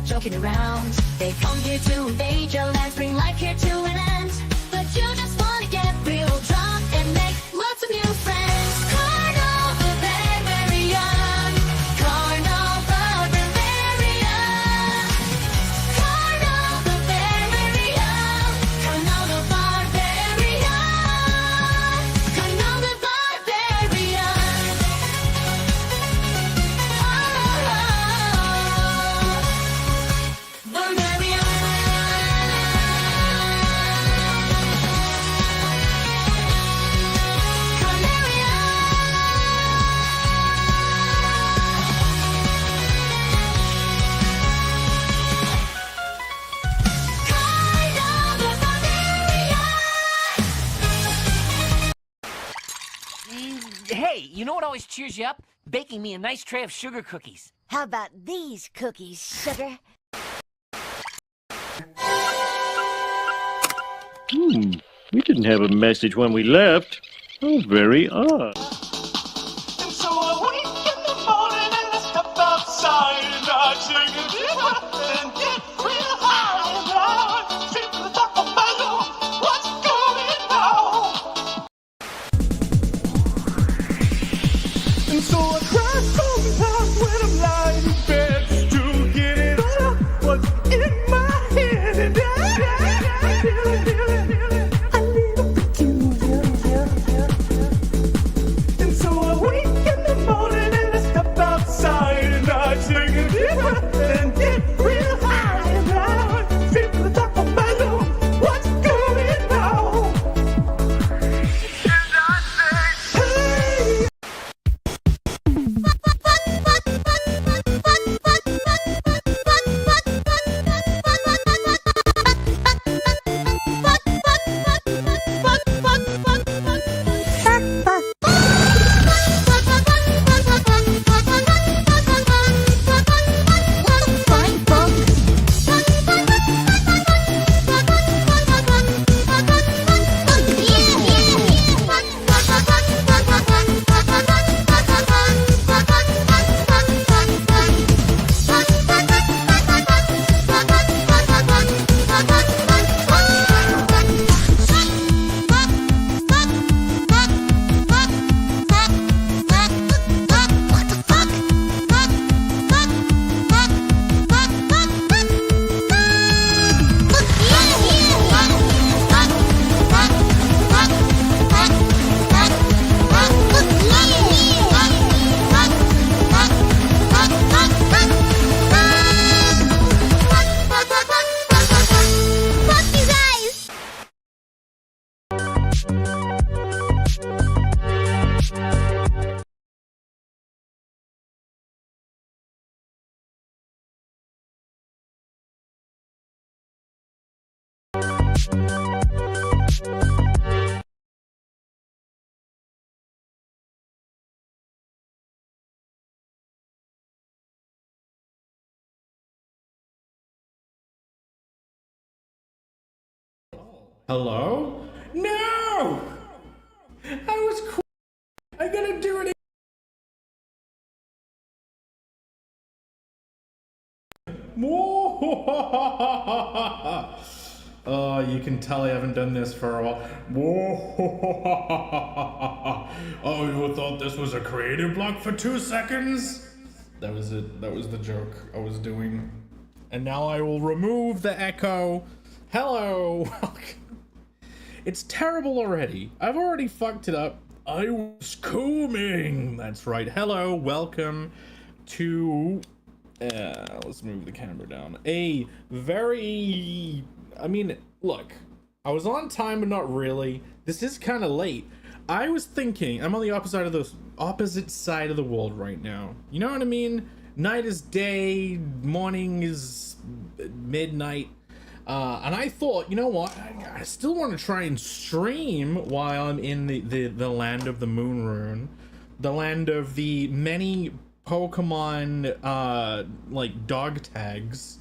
stop joking around. They come here to invade your land, bring life here to an end. But you just wanna get real drunk and make lots of new friends. Carnival Bavaria, Carnival Bavaria, Carnival Bavaria, Carnival Bavaria, Carnival Bavaria. Hey, you know what always cheers you up? Baking me a nice tray of sugar cookies. How about these cookies, sugar? We didn't have a message when we left. Oh, very odd. And so I wake in the morning and I step outside and I take a deep breath and get real high and loud. Straight to the top of my lungs. What's going on? And so I cry sometimes when I'm lying in bed to get it all out what's in my head. And I feel it, a little peculiar. And so I wake in the morning and I step outside and I take a deep breath and get real high and loud. Straight to the top of my lungs. What's going on? And I say, hey. Hello? No! I was I gotta do it. Oh, you can tell I haven't done this for a while. Oh, you thought this was a creative block for 2 seconds? That was it. That was the joke I was doing. And now I will remove the echo. Hello. It's terrible already. I've already fucked it up. I was combing. That's right. Hello. Welcome to... let's move the camera down. A very... I mean, look. I was on time, but not really. This is kind of late. I was thinking... I'm on the opposite side of the world right now. You know what I mean? Night is day. Morning is midnight. And I thought, you know what, I still want to try and stream while I'm in the land of the moon rune, the land of the many Pokemon like dog tags,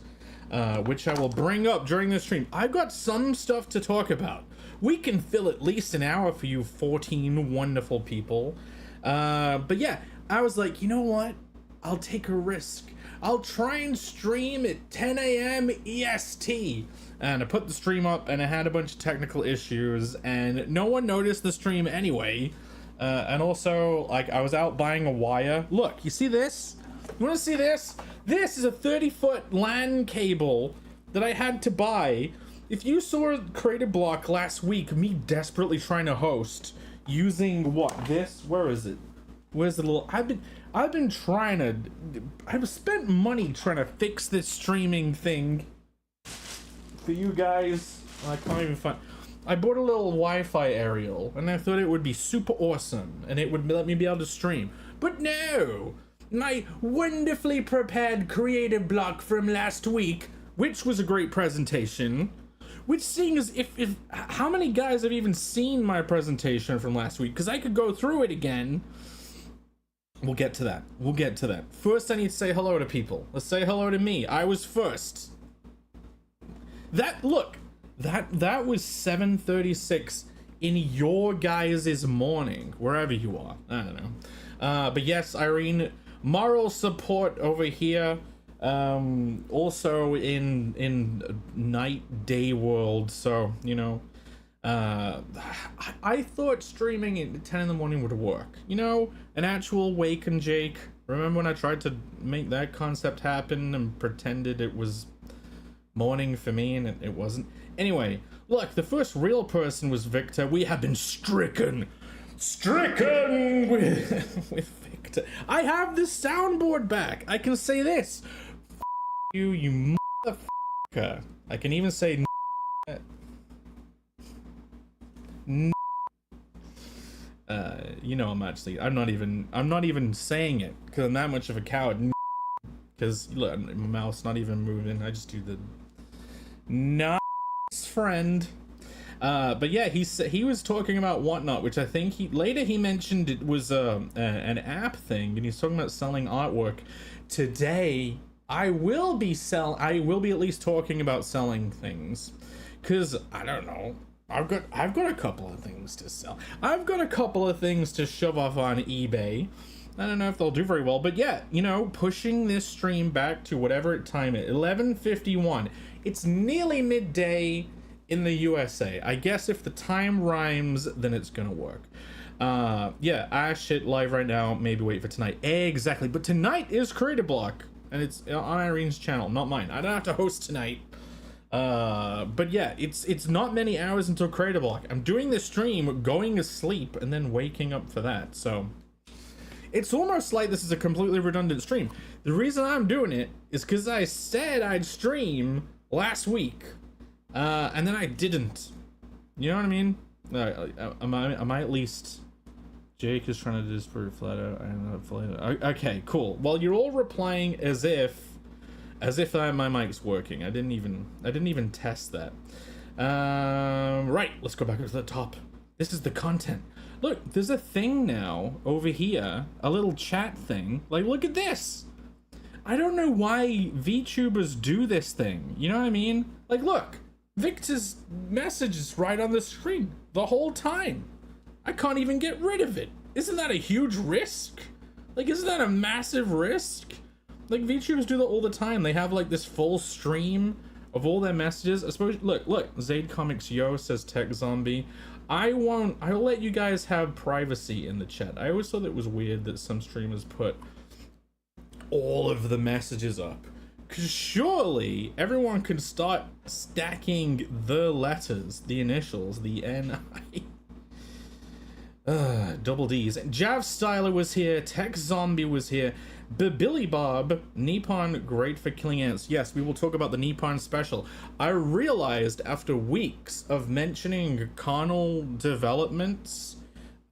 which I will bring up during the stream. I've got some stuff to talk about. We can fill at least an hour for you 14 wonderful people. But yeah, I was like, you know what, I'll take a risk. I'll try and stream at 10 a.m. EST. And I put the stream up and I had a bunch of technical issues and no one noticed the stream anyway. And also, like, I was out buying a wire. Look, you see this? You wanna see this? This is a 30-foot LAN cable that I had to buy. If you saw Creative Block last week, me desperately trying to host using what? This? Where is it? Where's the little... I've been trying to... I've spent money trying to fix this streaming thing for you guys. I can't even find... I bought a little Wi-Fi aerial, and I thought it would be super awesome, and it would let me be able to stream. But no! My wonderfully prepared Creative Block from last week, which was a great presentation, which seeing as if how many guys have even seen my presentation from last week? Because I could go through it again. We'll get to that. We'll get to that. First, I need to say hello to people. Let's say hello to me. I was first. That was 7:36 in your guys' morning, wherever you are. I don't know. But yes, Irene, moral support over here. Also in night day world. So, you know, I thought streaming at 10 in the morning would work. You know, an actual Wake and Jake. Remember when I tried to make that concept happen and pretended it was morning for me and it wasn't? Anyway, look, the first real person was Victor. We have been stricken with Victor. I have the soundboard back. I can say this. You motherfucker. I can even say you know, I'm not even saying it because I'm that much of a coward. Because look, my mouth's not even moving. I just do the nice friend. But yeah, he was talking about Whatnot, which I think he mentioned it was an app thing, and he's talking about selling artwork. Today, I will be at least talking about selling things, cause I don't know. I've got a couple of things to sell. I've got a couple of things to shove off on eBay. I don't know if they'll do very well, but yeah, you know, pushing this stream back to whatever time it 11:51. It's nearly midday in the USA. I guess if the time rhymes, then it's gonna work. Yeah, shit live right now. Maybe wait for tonight. Exactly. But tonight is Creative Block, and it's on Irene's channel, not mine. I don't have to host tonight. But yeah, it's not many hours until Creative Block. I'm doing this stream, going to sleep, and then waking up for that. So it's almost like this is a completely redundant stream. The reason I'm doing it is because I said I'd stream last week, and then I didn't. You know what I mean? Am I at least? Jake is trying to do this for flat out. I don't know, flat out. Okay, cool. Well, you're all replying as if my mic's working. I didn't even test that. Right, let's go back up to the top. This is the content. Look, there's a thing now over here, a little chat thing. Like, look at this. I don't know why VTubers do this thing. You know what I mean? Like, look, Victor's message is right on the screen the whole time. I can't even get rid of it. Isn't that a huge risk? Like, isn't that a massive risk? Like, VTubers do that all the time. They have like this full stream of all their messages. I suppose, look, Zaid Comics Yo says Tech Zombie. I'll let you guys have privacy in the chat. I always thought it was weird that some streamers put all of the messages up. Cause surely everyone can start stacking the letters, the initials, the N-I. Double D's. Jav Styler was here. Tech Zombie was here. Billy Bob, Nippon, great for killing ants. Yes, we will talk about the Nippon special. I realized after weeks of mentioning carnal developments,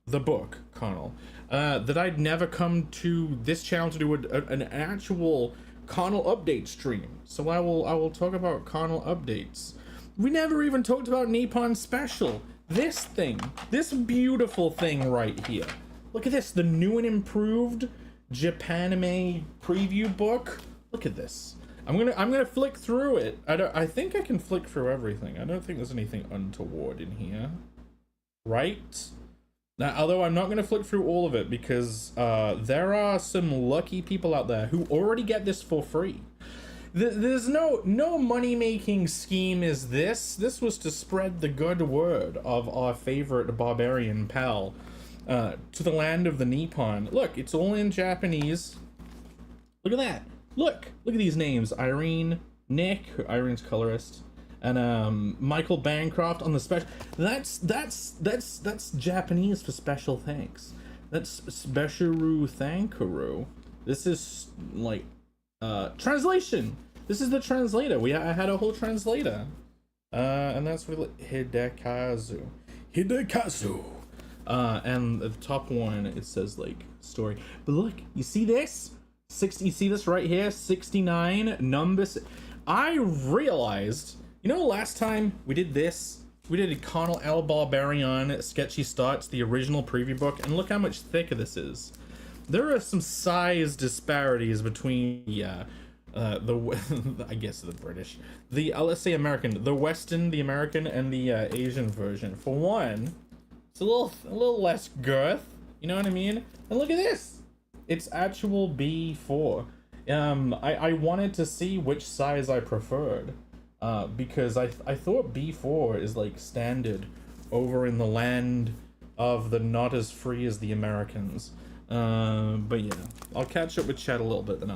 the book carnal, that I'd never come to this channel to do an actual carnal update stream. So I will talk about carnal updates. We never even talked about Nippon special. This thing, this beautiful thing right here. Look at this, the new and improved Japanime preview book. Look at this. I'm gonna flick through it. I think I can flick through everything. I don't think there's anything untoward in here. Right? Now, although I'm not going to flick through all of it because there are some lucky people out there who already get this for free. There's no money-making scheme is this. This was to spread the good word of our favorite barbarian pal to the land of the Nippon. Look, it's all in Japanese. Look at that. Look at these names. Irene, Nick, Irene's colorist, and Michael Bancroft on the special. That's Japanese for special thanks. That's specialu thankaru. This is like translation. This is the translator. I had a whole translator. And that's really Hidekazu. And the top one, it says like story. But look, you see this? You see this right here? 69 numbers. I realized, you know, last time we did this, we did a Connell L. Barbarian Sketchy Starts, the original preview book, and look how much thicker this is. There are some size disparities between I guess the British, let's say American, the Western, the American, and the Asian version. For one, it's a little less girth, you know what I mean? And look at this, it's actual B4. I wanted to see which size I preferred, because I thought B4 is like standard over in the land of the not as free as the Americans. But yeah, I'll catch up with Chad a little bit, then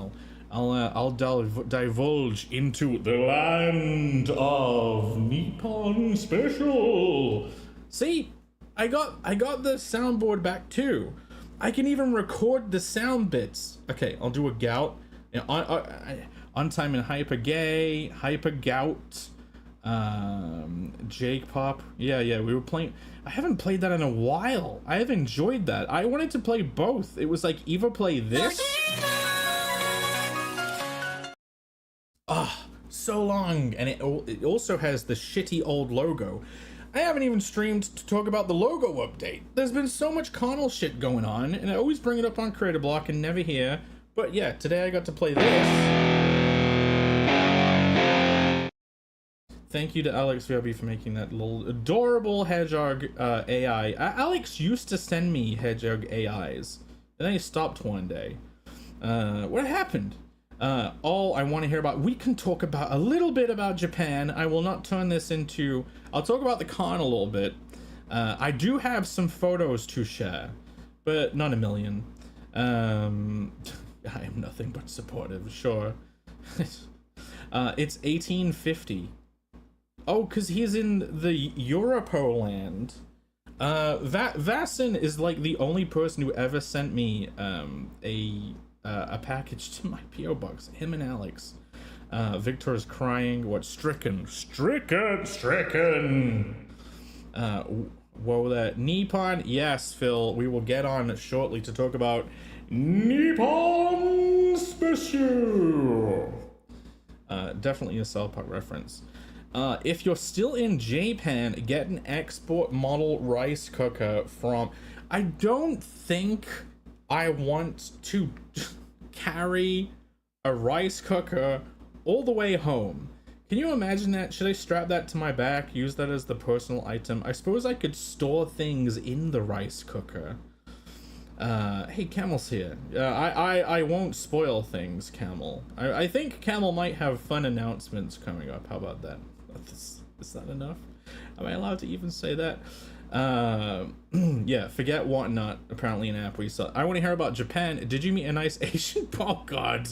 I'll divulge into the land of Nippon Special. See, I got the soundboard back too. I can even record the sound bits. Okay, I'll do a gout. You know, on time and hyper gay, hyper gout, Jake Pop. Yeah, we were playing. I haven't played that in a while. I have enjoyed that. I wanted to play both. It was like either play this. So long, and it also has the shitty old logo. I haven't even streamed to talk about the logo update. There's been so much Connell shit going on, and I always bring it up on Creator Block and never here. But yeah, today I got to play this. Thank you to Alex VRB for making that little adorable hedgehog AI. Alex used to send me hedgehog AIs, and then he stopped one day. What happened? All I want to hear about, we can talk about a little bit about Japan. I will not turn this into, I'll talk about the con a little bit. I do have some photos to share, but not a million. I am nothing but supportive, sure. It's 1850. Oh, because he's in the Europoland. Vasin is like the only person who ever sent me a package to my P.O. box. Him and Alex. Victor is crying. What? Stricken. Whoa, that Nippon. Yes, Phil. We will get on shortly to talk about Nippon Special. Definitely a South Park reference. If you're still in Japan, get an export model rice cooker from... I don't think I want to carry a rice cooker all the way home. Can you imagine that? Should I strap that to my back, use that as the personal item? I suppose I could store things in the rice cooker. Hey, Camel's here. I won't spoil things, Camel. I think Camel might have fun announcements coming up. How about that? Is that enough? Am I allowed to even say that? Yeah, forget Whatnot, apparently an app we saw. I want to hear about Japan. Did you meet a nice Asian? Oh god.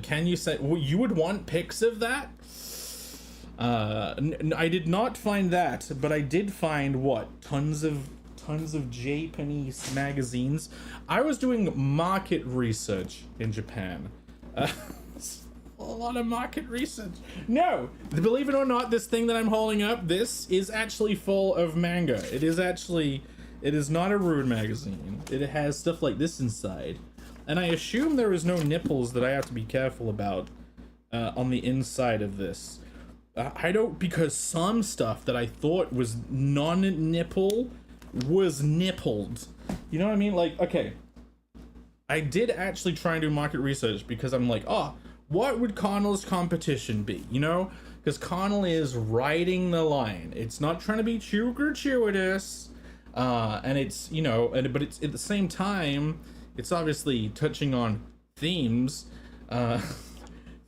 Can you say, well, you would want pics of that? I did not find that, but I did find what? Tons of Japanese magazines. I was doing market research in Japan. A lot of market research. No, believe it or not, this thing that I'm holding up, this is actually full of manga. It is not a rude magazine. It has stuff like this inside. And I assume there is no nipples that I have to be careful about on the inside of this. I don't, because some stuff that I thought was non-nipple was nippled. You know what I mean? Like, okay, I did actually try and do market research because I'm like, oh, what would Connell's competition be? You know, because Connell is riding the line. It's not trying to be too gratuitous. And it's, you know, but it's at the same time, it's obviously touching on themes.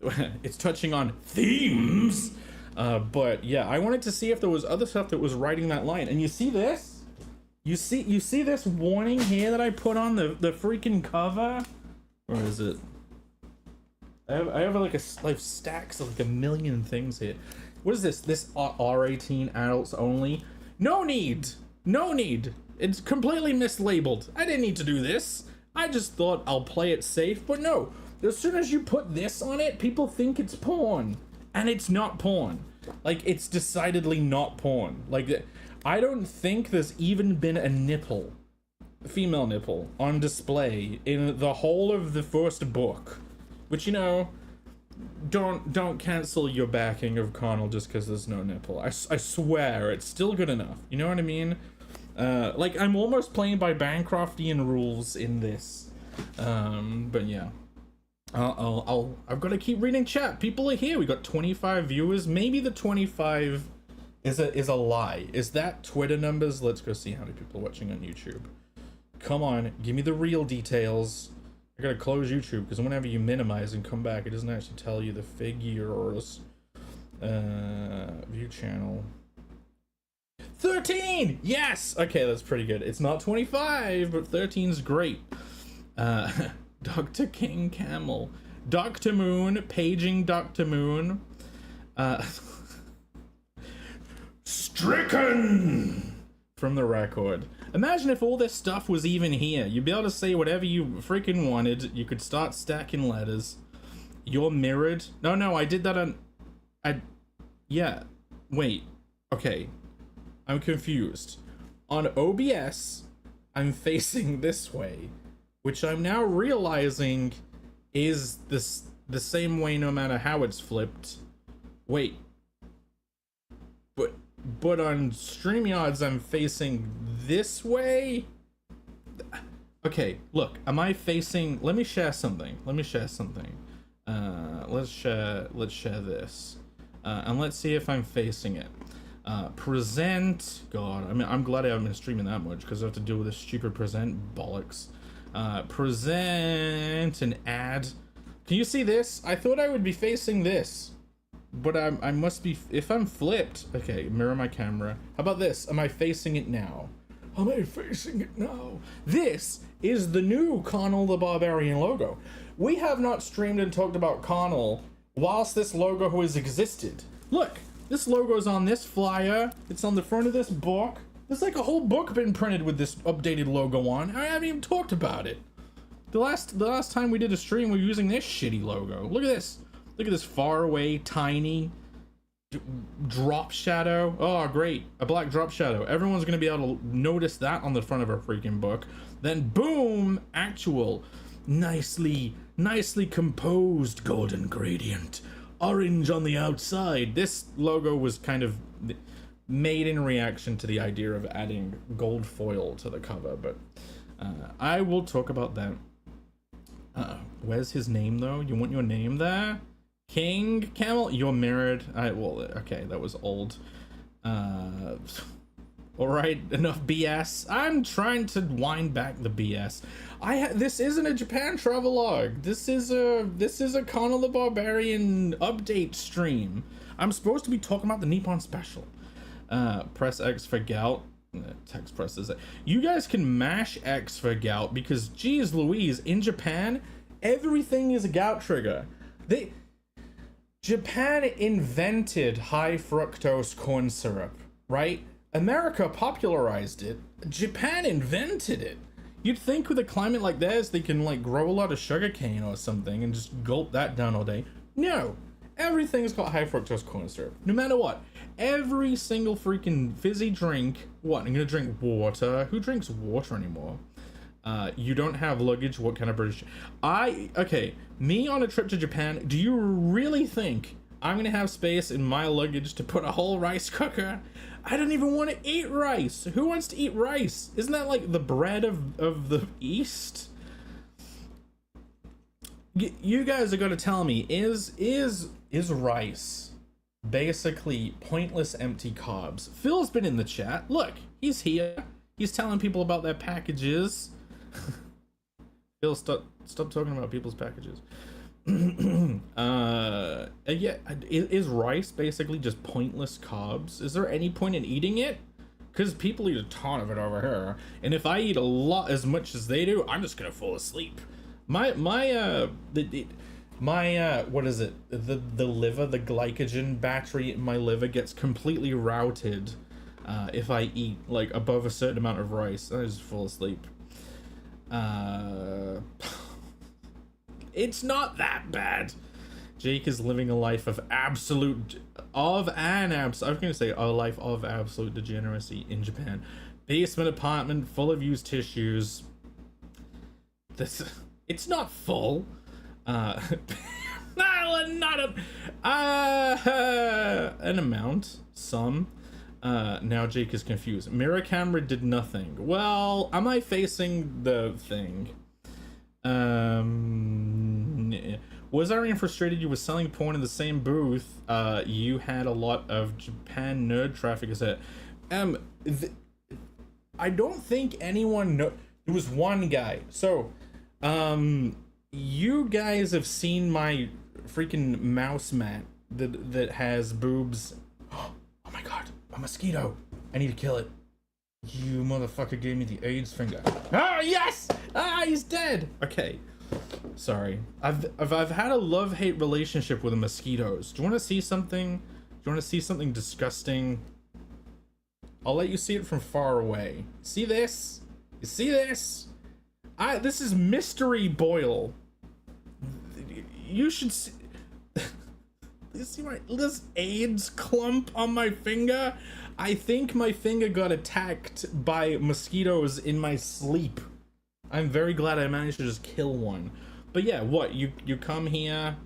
It's touching on themes. But yeah, I wanted to see if there was other stuff that was writing that line. And you see this? You see this warning here that I put on the freaking cover? Or is it? I have like stacks of like a million things here. What is this? This R18 adults only? No need! No need! It's completely mislabeled. I didn't need to do this. I just thought I'll play it safe, but no. As soon as you put this on it, people think it's porn. And it's not porn. Like, it's decidedly not porn. Like, I don't think there's even been a nipple, a female nipple, on display in the whole of the first book. Which, you know, don't cancel your backing of Connell just because there's no nipple. I swear, it's still good enough. You know what I mean? Like, I'm almost playing by Bancroftian rules in this. But yeah. I've got to keep reading chat. People are here. We got 25 viewers. Maybe the 25 is a lie. Is that Twitter numbers? Let's go see how many people are watching on YouTube. Come on, give me the real details. I gotta close YouTube because whenever you minimize and come back, it doesn't actually tell you the figures. View channel. 13! Yes! Okay, that's pretty good. It's not 25, but 13's great. Dr. King Camel. Dr. Moon, paging Dr. Moon. Stricken! From the record. Imagine if all this stuff was even here. You'd be able to say whatever you freaking wanted. You could start stacking letters. You're mirrored. No, I did that on... Yeah. Wait. Okay. I'm confused. On OBS, I'm facing this way. Which I'm now realizing is the same way no matter how it's flipped. Wait. But on StreamYards I'm facing this way? Okay, look, am I facing... Let me share something. Let's share this. And let's see if I'm facing it. Present... God, I mean, I'm glad I haven't been streaming that much because I have to deal with this stupid present bollocks. Present an ad. Can you see this? I thought I would be facing this, but I must be. If I'm flipped, okay. Mirror my camera. How about this? Am I facing it now? Am I facing it now? This is the new Connell the Barbarian logo. We have not streamed and talked about Connell whilst this logo has existed. Look, this logo's on this flyer. It's on the front of this book. There's like a whole book been printed with this updated logo on. I haven't even talked about it. The last time we did a stream, we were using this shitty logo. Look at this. Look at this far away, tiny drop shadow. Oh, great. A black drop shadow. Everyone's going to be able to notice that on the front of a freaking book. Then boom, actual nicely composed golden gradient. Orange on the outside. This logo was kind of made in reaction to the idea of adding gold foil to the cover, but I will talk about that. Where's his name though? You want your name there? King Camel? You're mirrored. Okay, that was old. Alright, enough BS. I'm trying to wind back the BS. This isn't a Japan travelogue. This is a Connell the Barbarian update stream. I'm supposed to be talking about the Nippon Special. Press X for gout. Text presses it. You guys can mash X for gout because, geez Louise, in Japan, everything is a gout trigger. Japan invented high fructose corn syrup, right? America popularized it. Japan invented it. You'd think with a climate like theirs, they can like grow a lot of sugarcane or something and just gulp that down all day. No, everything's got high fructose corn syrup, no matter what. Every single freaking fizzy drink. What? I'm gonna drink water. Who drinks water anymore? You don't have luggage. What kind of British? Okay, me on a trip to Japan. Do you really think I'm gonna have space in my luggage to put a whole rice cooker? I don't even want to eat rice. Who wants to eat rice? Isn't that like the bread of the East? You guys are gonna tell me, is rice basically pointless empty carbs? Phil's been in the chat. Look, he's here. He's telling people about their packages. Phil, stop talking about people's packages. Yeah, is rice basically just pointless carbs? Is there any point in eating it? Because people eat a ton of it over here, and if I eat a lot as much as they do, I'm just gonna fall asleep. My what is it? The liver, the glycogen battery in my liver gets completely routed if I eat like above a certain amount of rice. I just fall asleep. It's not that bad. Jake is living a life of a life of absolute degeneracy in Japan. Basement apartment full of used tissues. It's not full. An amount, some. Now Jake is confused. Mirror camera did nothing. Well, am I facing the thing? Was Arian frustrated you were selling porn in the same booth? You had a lot of Japan nerd traffic, is it? I don't think anyone know. There was one guy. So, you guys have seen my freaking mouse mat that has boobs. Oh my god, a mosquito! I need to kill it. You motherfucker gave me the AIDS finger. Ah, yes! Ah, he's dead! Okay. Sorry. I've had a love-hate relationship with the mosquitoes. Do you want to see something? Do you want to see something disgusting? I'll let you see it from far away. See this? You see this? This is mystery boil. You should see... You see this AIDS clump on my finger? I think my finger got attacked by mosquitoes in my sleep. I'm very glad I managed to just kill one. But yeah, what? You come here,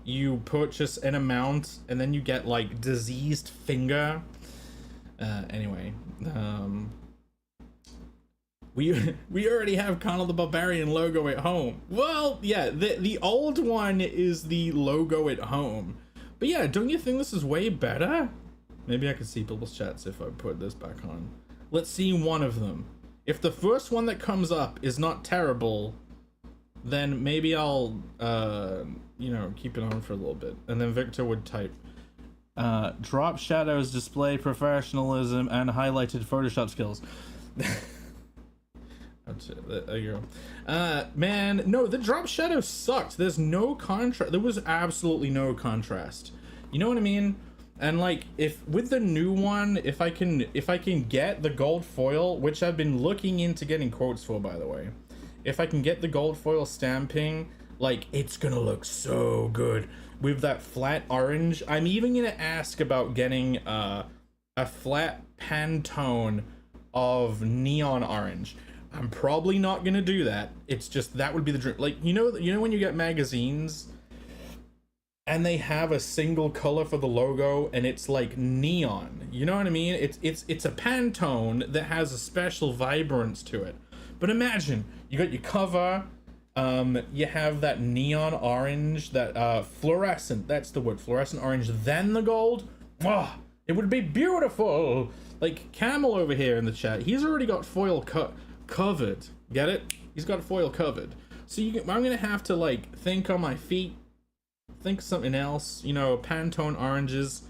you purchase an amount, and then you get like diseased finger. Anyway, we already have Connell the Barbarian logo at home. Well, yeah, the old one is the logo at home. But yeah, don't you think this is way better? Maybe I could see people's chats if I put this back on. Let's see one of them. If the first one that comes up is not terrible, then maybe I'll, you know, keep it on for a little bit. And then Victor would type, drop shadows, display professionalism, and highlighted Photoshop skills. There you go. Man, no, the drop shadow sucked. There's no contrast. There was absolutely no contrast. You know what I mean? And like, if with the new one, if I can get the gold foil, which I've been looking into getting quotes for, by the way, if I can get the gold foil stamping, like, it's gonna look so good with that flat orange. I'm even gonna ask about getting a flat Pantone of neon orange. I'm probably not gonna do that. It's just, that would be the dream. Like, you know when you get magazines and they have a single color for the logo and it's like neon, you know what I mean? It's a Pantone that has a special vibrance to it. But imagine you got your cover, you have that neon orange, that fluorescent, that's the word, fluorescent orange, then the gold. Oh, it would be beautiful. Like Camel over here in the chat, he's already got foil covered. Get it? He's got foil covered. So I'm gonna have to like think on my feet, think something else, you know, Pantone oranges,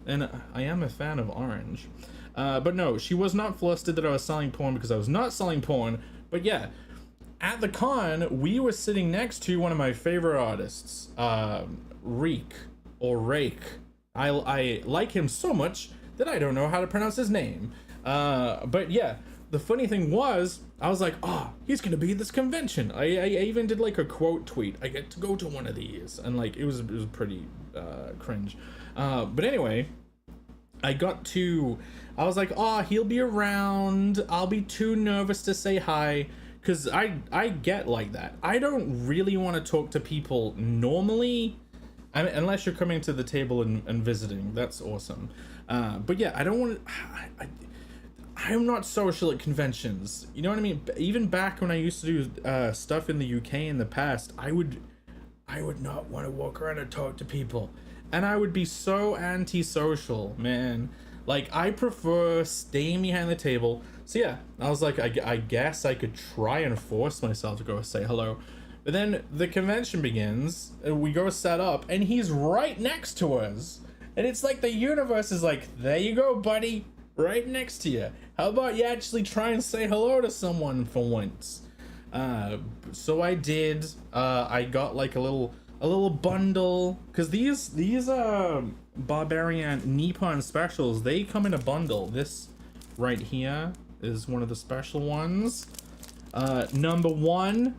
and I am a fan of orange. But no, she was not flustered that I was selling porn, because I was not selling porn. But yeah, at the con, we were sitting next to one of my favorite artists, Reek, or Rake. I like him so much that I don't know how to pronounce his name. But yeah, the funny thing was, I was like, oh, he's gonna be at this convention. I even did like a quote tweet. I get to go to one of these, and like it was pretty cringe. But anyway, I was like, oh, he'll be around. I'll be too nervous to say hi, because I get like that. I don't really want to talk to people normally. I mean, unless you're coming to the table and visiting, that's awesome. But yeah, I don't want to. I'm not social at conventions. You know what I mean? Even back when I used to do stuff in the UK in the past, I would not want to walk around and talk to people, and I would be so antisocial, man. Like, I prefer staying behind the table. So yeah, I was like, I guess I could try and force myself to go say hello. But then the convention begins, and we go set up, and he's right next to us. And it's like the universe is like, there you go, buddy, right next to you. How about you actually try and say hello to someone for once? So I did. I got like a little bundle, because these Barbarian Nippon specials, they come in a bundle. This right here is one of the special ones. Number one,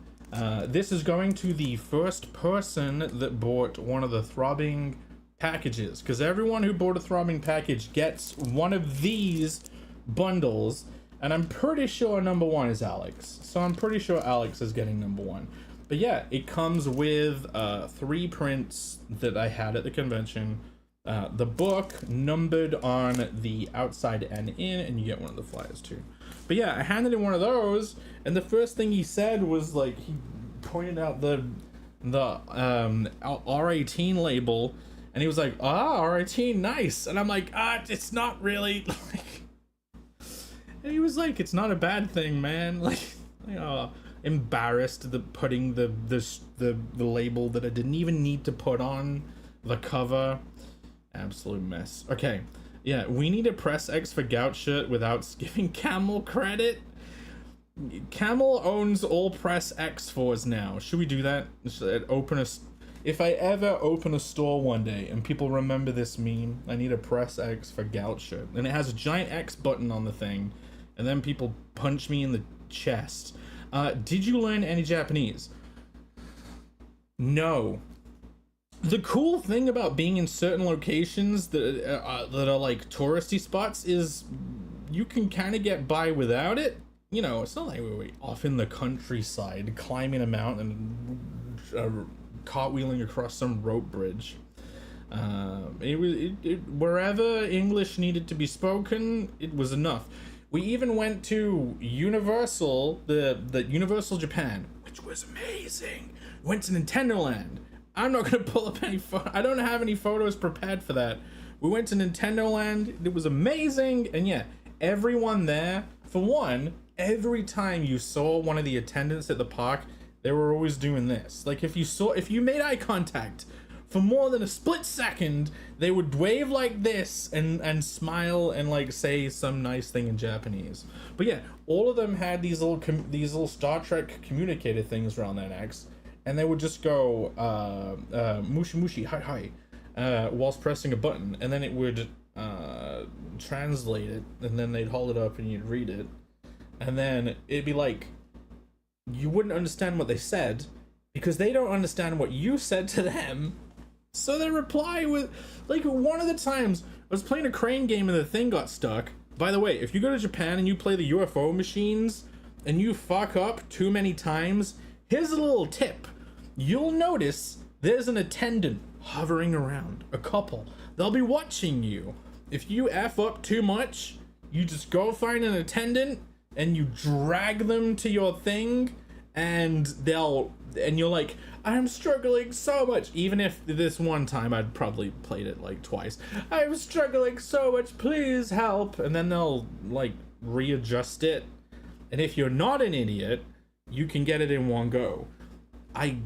this is going to the first person that bought one of the throbbing packages, because everyone who bought a throbbing package gets one of these bundles, and I'm pretty sure number one is Alex. So I'm pretty sure Alex is getting number one. But yeah, it comes with 3 prints that I had at the convention. The book numbered on the outside and in, and you get one of the flyers too. But yeah, I handed him one of those, and the first thing he said was like, he pointed out the R18 label, and he was like, R18, nice. And I'm like, it's not really. And he was like, it's not a bad thing, man. Like, embarrassed that putting the label that I didn't even need to put on the cover. Absolute mess. Okay, yeah, we need a press X for Gout shirt without giving Camel credit. Camel owns all press X for us now. Should we do that? If I ever open a store one day and people remember this meme, I need a press X for Gout shirt. And it has a giant X button on the thing, and then people punch me in the chest. Did you learn any Japanese? No. The cool thing about being in certain locations that are like touristy spots is you can kind of get by without it. You know, it's not like we're off in the countryside climbing a mountain and cartwheeling across some rope bridge. Wherever English needed to be spoken, it was enough. We even went to Universal, the Universal Japan, which was amazing. Went to Nintendo Land. I'm not gonna pull up any I don't have any photos prepared for that. We went to Nintendo Land. It was amazing. And yeah, everyone there, for one, every time you saw one of the attendants at the park, they were always doing this. Like, if you made eye contact for more than a split second, they would wave like this and smile and like say some nice thing in Japanese. But yeah, all of them had these little Star Trek communicator things around their necks, and they would just go mushi mushi hi hi whilst pressing a button, and then it would translate it, and then they'd hold it up and you'd read it, and then it'd be like you wouldn't understand what they said because they don't understand what you said to them. So they reply with, like, one of the times I was playing a crane game and the thing got stuck. By the way, if you go to Japan and you play the UFO machines and you fuck up too many times, here's a little tip. You'll notice there's an attendant hovering around, a couple. They'll be watching you. If you F up too much, you just go find an attendant and you drag them to your thing, and you're like, I'm struggling so much. Even if this one time I'd probably played it like twice. I'm struggling so much, please help. And then they'll like readjust it. And if you're not an idiot, you can get it in one go. I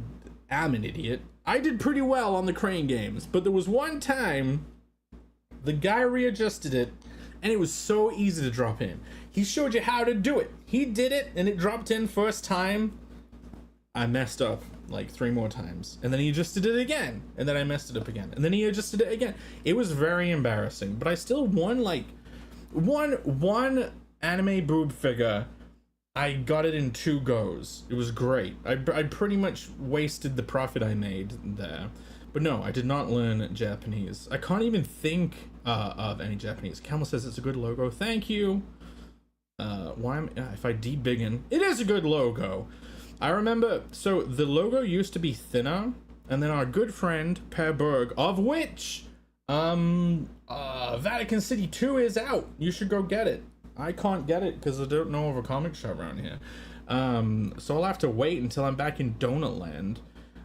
am an idiot. I did pretty well on the crane games, but there was one time the guy readjusted it and it was so easy to drop in. He showed you how to do it. He did it and it dropped in first time. I messed up like 3 more times, and then he adjusted it again, and then I messed it up again, and then he adjusted it again. It was very embarrassing, but I still won like one anime boob figure. I got it in 2 goes. It was great. I pretty much wasted the profit I made there. But no, I did not learn Japanese. I can't even think of any Japanese. Camel says it's a good logo. Thank you. If I debiggin, it is a good logo. I remember, so the logo used to be thinner, and then our good friend Per Berg, of which Vatican City 2 is out. You should go get it. I can't get it because I don't know of a comic shop around here. So I'll have to wait until I'm back in Donut Land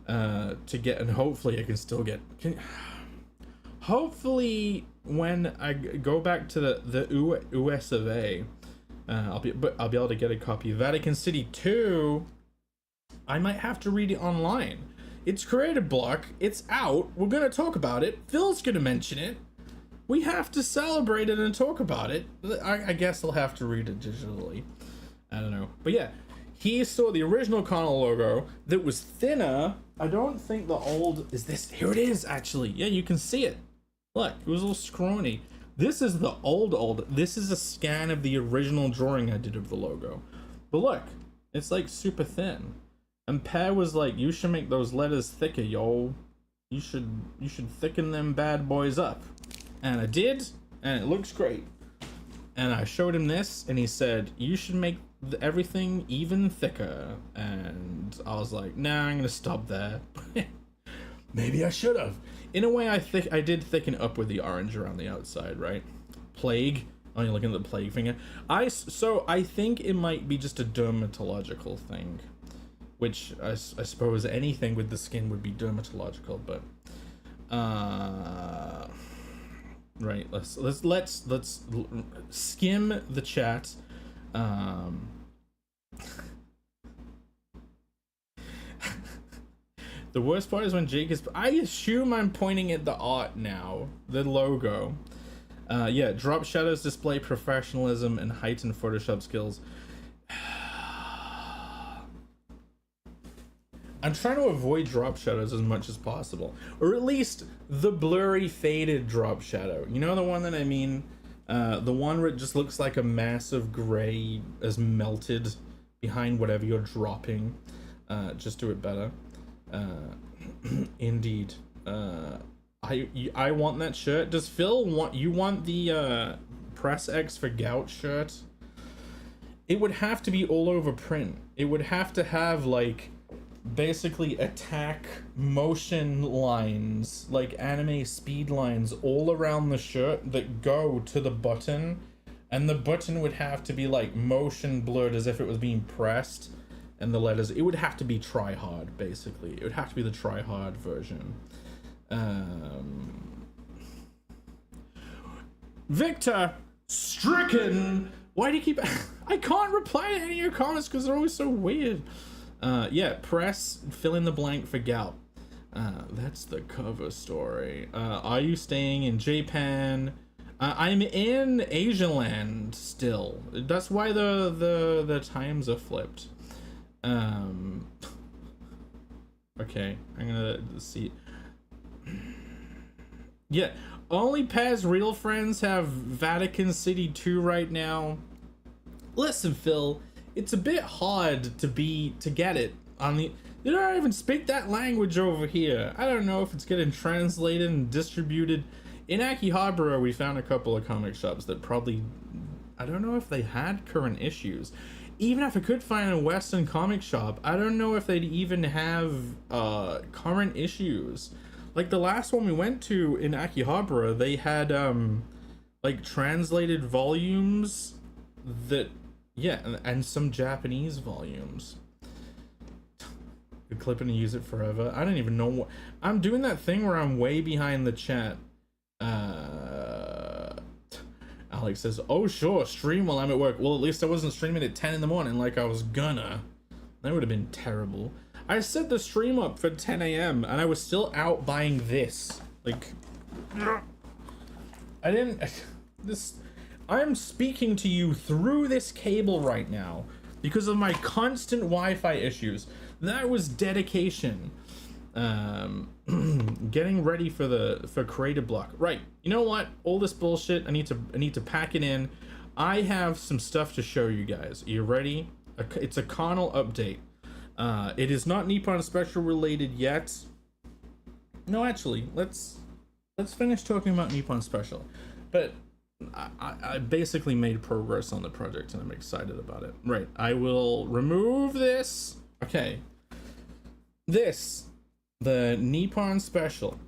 to get, and hopefully I can still get. Hopefully when I go back to the US of A, I'll be able to get a copy of Vatican City 2. I might have to read it online. It's creative block. It's out. We're gonna talk about it. Phil's gonna mention it. We have to celebrate it and talk about it. I guess I'll have to read it digitally. I don't know. But yeah, he saw the original Connell logo that was thinner. I don't think the old is this. Here it is, actually. Yeah, you can see it. Look, it was a little scrawny. This is the old. This is a scan of the original drawing I did of the logo. But look, it's like super thin. And Pear was like, you should make those letters thicker, yo. You should thicken them bad boys up. And I did, and it looks great. And I showed him this, and he said, you should make everything even thicker. And I was like, nah, I'm gonna stop there. Maybe I should have. In a way, I did thicken up with the orange around the outside, right? Plague. Oh, you're looking at the plague finger. So I think it might be just a dermatological thing, which I suppose anything with the skin would be dermatological, but right. Let's skim the chat. The worst part is when Jake is. I assume I'm pointing at the art now, the logo. Yeah, drop shadows display professionalism and heighten Photoshop skills. I'm trying to avoid drop shadows as much as possible, or at least the blurry faded drop shadow. You know the one that I mean? The one where it just looks like a massive gray as melted behind whatever you're dropping. Just do it better. Indeed. I want that shirt. Does Phil want the Press X for Gout shirt? It would have to be all over print. It would have to have like basically attack motion lines, like anime speed lines all around the shirt that go to the button, and the button would have to be like motion blurred as if it was being pressed. And the letters, it would have to be try hard, basically. It would have to be the try hard version. Victor Stricken, why do you keep? I can't reply to any of your comments because they're always so weird. Yeah, press fill in the blank for gout. That's the cover story. Are you staying in Japan? I'm in Asian land still. That's why the times are flipped. Okay, I'm gonna see. Yeah, only Paz real friends have Vatican City 2 right now. Listen, Phil, it's a bit hard to get it on the. They don't even speak that language over here. I don't know if it's getting translated and distributed. In Akihabara, we found a couple of comic shops that probably, I don't know if they had current issues. Even if I could find a Western comic shop, I don't know if they'd even have current issues. Like the last one we went to in Akihabara, they had like translated volumes that, yeah, and some Japanese volumes. Could clip it and use it forever. I don't even know what I'm doing. That thing where I'm way behind the chat. Alex says, oh sure, stream while I'm at work. Well, at least I wasn't streaming at 10 in the morning like I was gonna. That would have been terrible. I set the stream up for 10 a.m. and I was still out buying this. Like, I didn't, I'm speaking to you through this cable right now because of my constant Wi-Fi issues. That was dedication. Getting ready for creative block. Right, you know what, all this bullshit, I need to pack it in. I have some stuff to show you guys. Are you ready? It's a Connell update. It is not Nippon Special related yet. No, actually, let's finish talking about Nippon Special. But I basically made progress on the project and I'm excited about it. Right, I will remove this. Okay, this, the Nippon Special.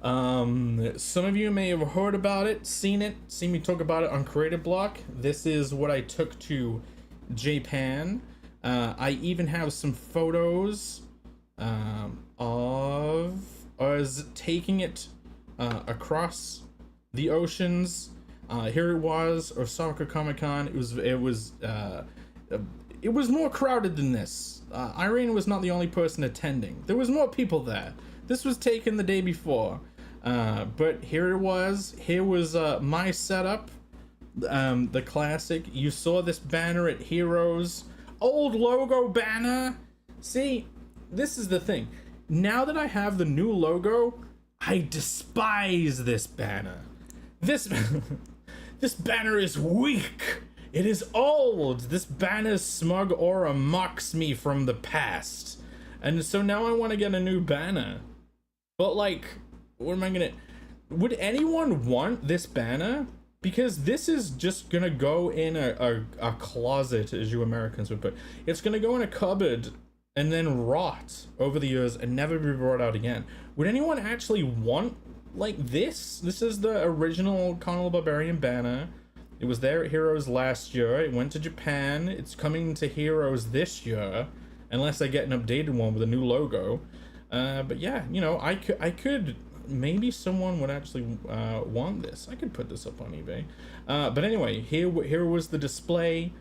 Some of you may have heard about it, seen me talk about it on Creative Block. This is what I took to Japan. I even have some photos of us taking it across the oceans. Here it was, Osaka Comic Con. It was more crowded than this. Irene was not the only person attending. There was more people there. This was taken the day before. But here it was. Here was my setup. The classic. You saw this banner at Heroes. Old logo banner. See, this is the thing. Now that I have the new logo, I despise this banner. This banner is weak. It is old. This banner's smug aura mocks me from the past. And so now I want to get a new banner. But like, what am I gonna... Would anyone want this banner? Because this is just gonna go in a closet, as you Americans would put. It's gonna go in a cupboard and then rot over the years and never be brought out again. Would anyone actually want like this? This is the original Conan the Barbarian banner. It was there at Heroes last year. It went to Japan. It's coming to Heroes this year, unless I get an updated one with a new logo. But yeah, you know, I could maybe someone would actually want this. I could put this up on eBay. But anyway, here was the display.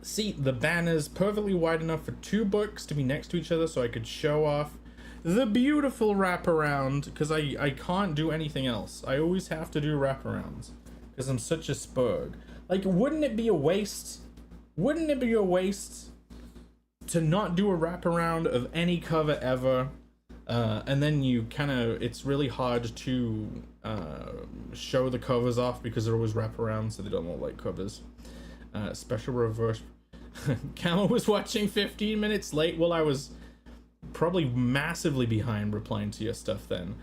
See, the banner's perfectly wide enough for 2 books to be next to each other, so I could show off the beautiful wraparound, because I can't do anything else. I always have to do wraparounds because I'm such a spurg. Like, wouldn't it be a waste? Wouldn't it be a waste to not do a wraparound of any cover ever? And then you kind of, it's really hard to show the covers off because they're always wraparound, so they don't look like covers. Special reverse. Camel was watching 15 minutes late. Well, I was probably massively behind replying to your stuff then.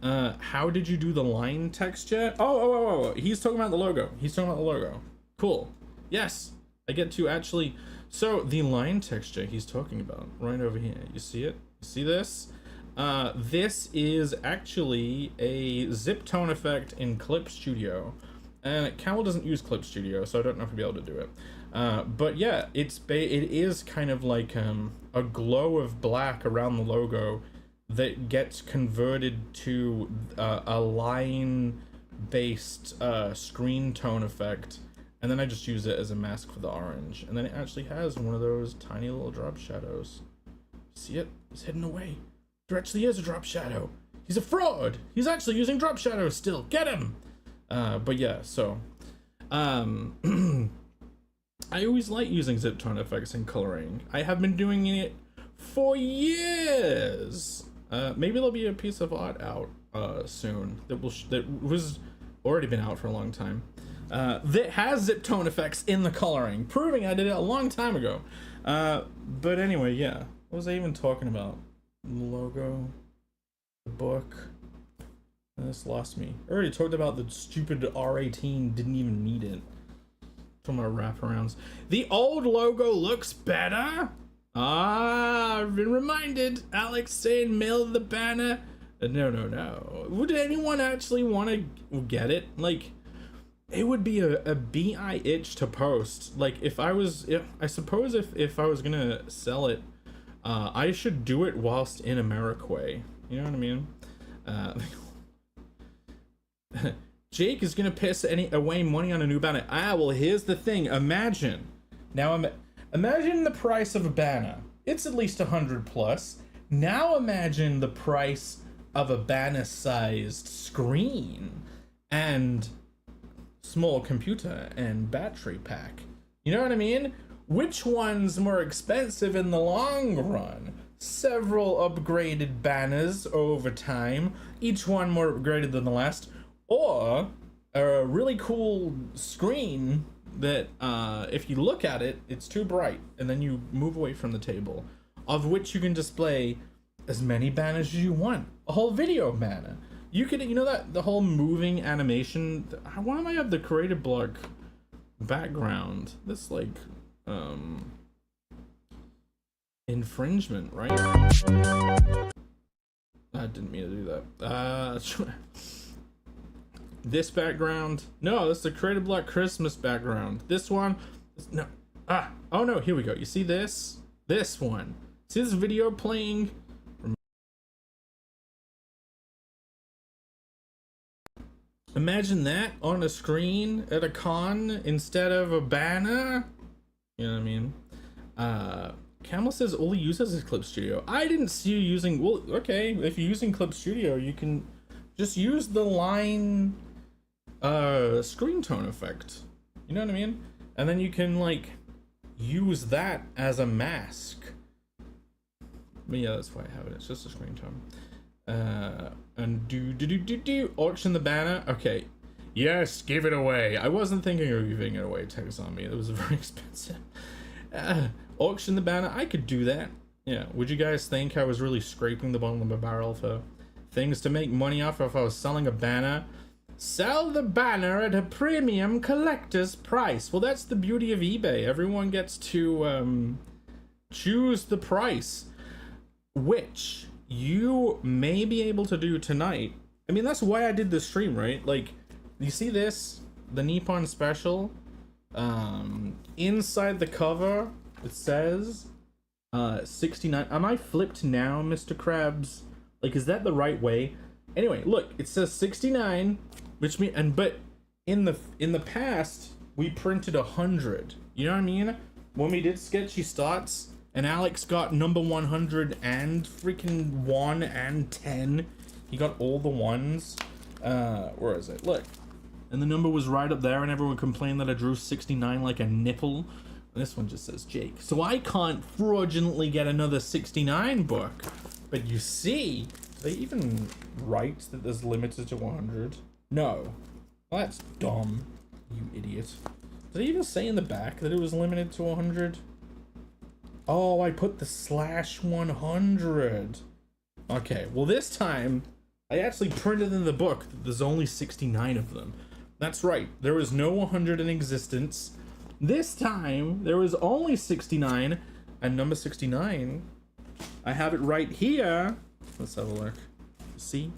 How did you do the line texture? Oh, he's talking about the logo. He's talking about the logo. Cool. Yes, I get to actually... So, the line texture he's talking about, right over here. You see it? You see this? This is actually a zip tone effect in Clip Studio. And Camel doesn't use Clip Studio, so I don't know if I'll be able to do it. But yeah, it is kind of like a glow of black around the logo that gets converted to a line-based screen tone effect. And then I just use it as a mask for the orange. And then it actually has one of those tiny little drop shadows. See it? It's hidden away. There actually is a drop shadow. He's a fraud. He's actually using drop shadows still. Get him! But yeah, so I always like using zip tone effects in coloring. I have been doing it for years. Maybe there'll be a piece of art out soon that was already been out for a long time. That has zip tone effects in the coloring, proving I did it a long time ago. But anyway, yeah. What was I even talking about? The logo, the book. This lost me. I already talked about the stupid R18, didn't even need it. Talking about wraparounds. The old logo looks better? Ah, I've been reminded. Alex saying mail the banner. No. Would anyone actually want to get it? Like, it would be a BI itch to post. Like, I suppose if I was gonna sell it, I should do it whilst in Ameriquay. You know what I mean? Jake is gonna piss away money on a new banner. Well, here's the thing. Imagine the price of a banner. It's at least 100 plus. Now imagine the price of a banner-sized screen and small computer and battery pack. You know what I mean? Which one's more expensive in the long run? Several upgraded banners over time, each one more upgraded than the last. Or a really cool screen that if you look at it, it's too bright, and then you move away from the table, of which you can display as many banners as you want. A whole video banner. You could, you know, that the whole moving animation. Why am I have the creative block background? This like infringement, right? I didn't mean to do that. This background, no, this is the creative block Christmas background. This one, no, oh no, here we go. You see this one, see this video playing? Imagine that on a screen at a con instead of a banner. You know what I mean? Camel says all he uses is Clip Studio. I didn't see you using, well, okay, if you're using Clip Studio, you can just use the line screen tone effect. You know what I mean? And then you can like use that as a mask. But yeah, that's why I have it. It's just a screen tone. And do auction the banner. Okay. Yes, give it away. I wasn't thinking of giving it away, Text on me. It was very expensive. Auction the banner. I could do that. Yeah. Would you guys think I was really scraping the bottom of my barrel for things to make money off if I was selling a banner? Sell the banner at a premium collector's price. Well, that's the beauty of eBay. Everyone gets to choose the price, which you may be able to do tonight. I mean, that's why I did the stream, right? Like, you see this? The Nippon Special? Inside the cover, it says 69. Am I flipped now, Mr. Krabs? Like, is that the right way? Anyway, look, it says 69, which mean, but in the past we printed 100. You know what I mean? When we did Sketchy Starts, and Alex got number 100 and freaking 1 and 10. He got all the ones. Where is it? Look. And the number was right up there, and everyone complained that I drew 69 like a nipple. And this one just says Jake. So I can't fraudulently get another 69 book. But you see, do they even write that there's limited to 100? No. Well, that's dumb, you idiot. Did they even say in the back that it was limited to 100? Oh, I put the /100. Okay, well this time, I actually printed in the book that there's only 69 of them. That's right, there was no 100 in existence. This time, there was only 69, and number 69, I have it right here. Let's have a look. See?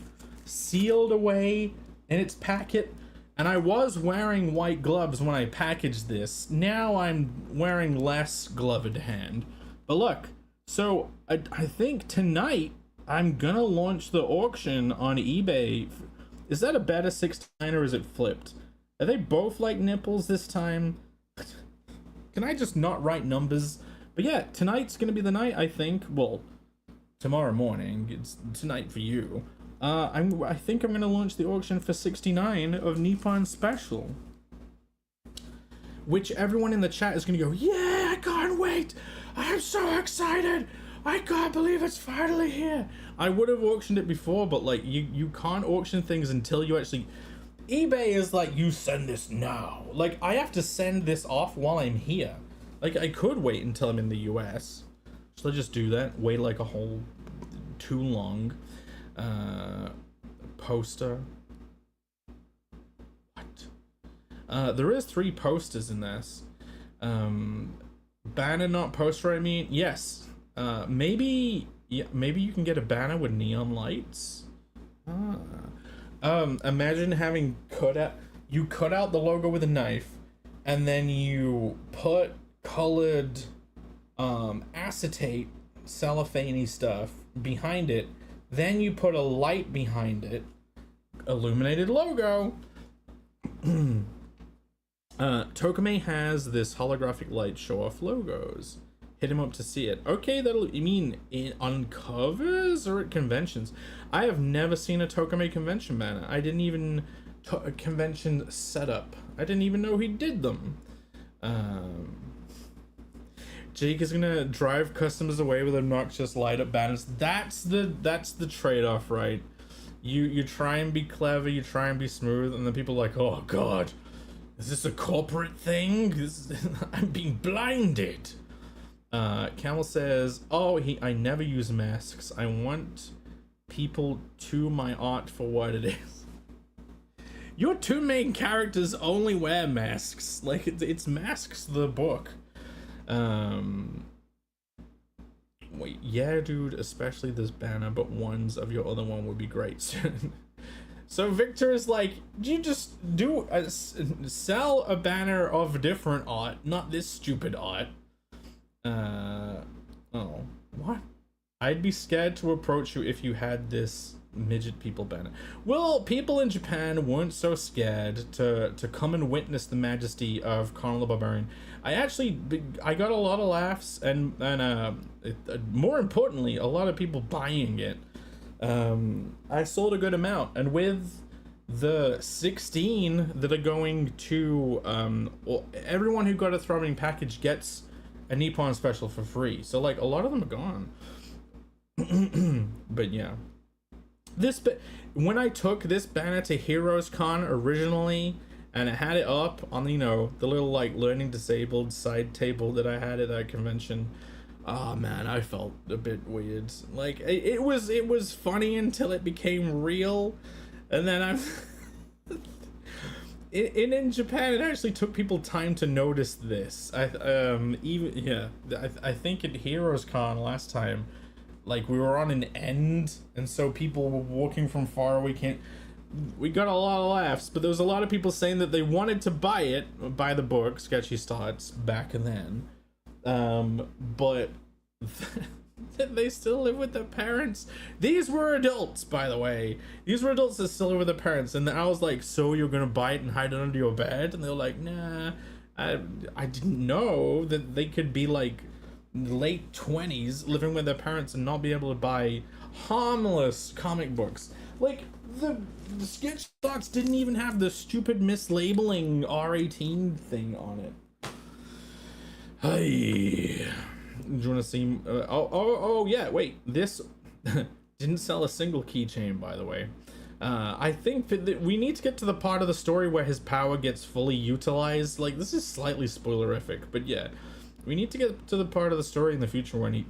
Sealed away in its packet. And I was wearing white gloves when I packaged this. Now I'm wearing less gloved hand. But look, so I think tonight I'm gonna launch the auction on eBay. Is that a better 69 or is it flipped? Are they both like nipples this time? Can I just not write numbers? But yeah, tonight's gonna be the night, I think. Well, tomorrow morning. It's tonight for you. I think I'm gonna launch the auction for 69 of Nippon Special, which everyone in the chat is gonna go, yeah, I can't wait. I'm so excited. I can't believe it's finally here. I would have auctioned it before, but like you can't auction things until you actually. eBay is like, you send this now. Like, I have to send this off while I'm here. Like, I could wait until I'm in the US. Should I just do that? Wait like a whole too long. Poster. What? There is 3 posters in this. Banner, not poster, I mean. Yes. Maybe you can get a banner with neon lights. Imagine having cut out the logo with a knife, and then you put colored acetate cellophane stuff behind it, then you put a light behind it, illuminated logo. Tokame has this holographic light show off logos. Hit him up to see it. Okay, you mean on covers or at conventions? I have never seen a Tokame convention banner. I didn't even a convention setup. I didn't even know he did them. Jake is gonna drive customers away with obnoxious light up banners. That's the trade-off, right? You try and be clever, you try and be smooth, and then people are like, oh god, is this a corporate thing? I'm being blinded. Camel says, oh, I never use masks. I want people to my art for what it is. Your 2 main characters only wear masks. Like, it's Masks the book. Wait, yeah, dude, especially this banner, but ones of your other one would be great soon. So Victor is like, you just sell a banner of different art, not this stupid art. Oh, what? I'd be scared to approach you if you had this midget people banner. Well, people in Japan weren't so scared to come and witness the majesty of Conan the Barbarian. I got a lot of laughs and more importantly, a lot of people buying it. I sold a good amount, and with the 16 that are going to everyone who got a throbbing package gets a Nippon Special for free. So like a lot of them are gone. But yeah, when I took this banner to Heroes Con originally, and I had it up on, you know, the little like learning disabled side table that I had at that convention, oh man, I felt a bit weird. Like it was funny until it became real, and then in Japan it actually took people time to notice this. I think at Heroes Con last time, like we were on an end, and so people were walking from far away. We got a lot of laughs, but there was a lot of people saying that they wanted to buy the book Sketchy Starts back then, but they still live with their parents. These were adults, by the way. These were adults that still live with their parents, and I was like, so you're gonna buy it and hide it under your bed? And they were like, nah, I didn't know that they could be like late 20s living with their parents and not be able to buy harmless comic books. Like the Sketch Thoughts didn't even have the stupid mislabeling R18 thing on it. Hey, do you want to see? Oh yeah, wait, this didn't sell a single keychain, by the way. I think that we need to get to the part of the story where his power gets fully utilized. Like, this is slightly spoilerific, but yeah, we need to get to the part of the story in the future when he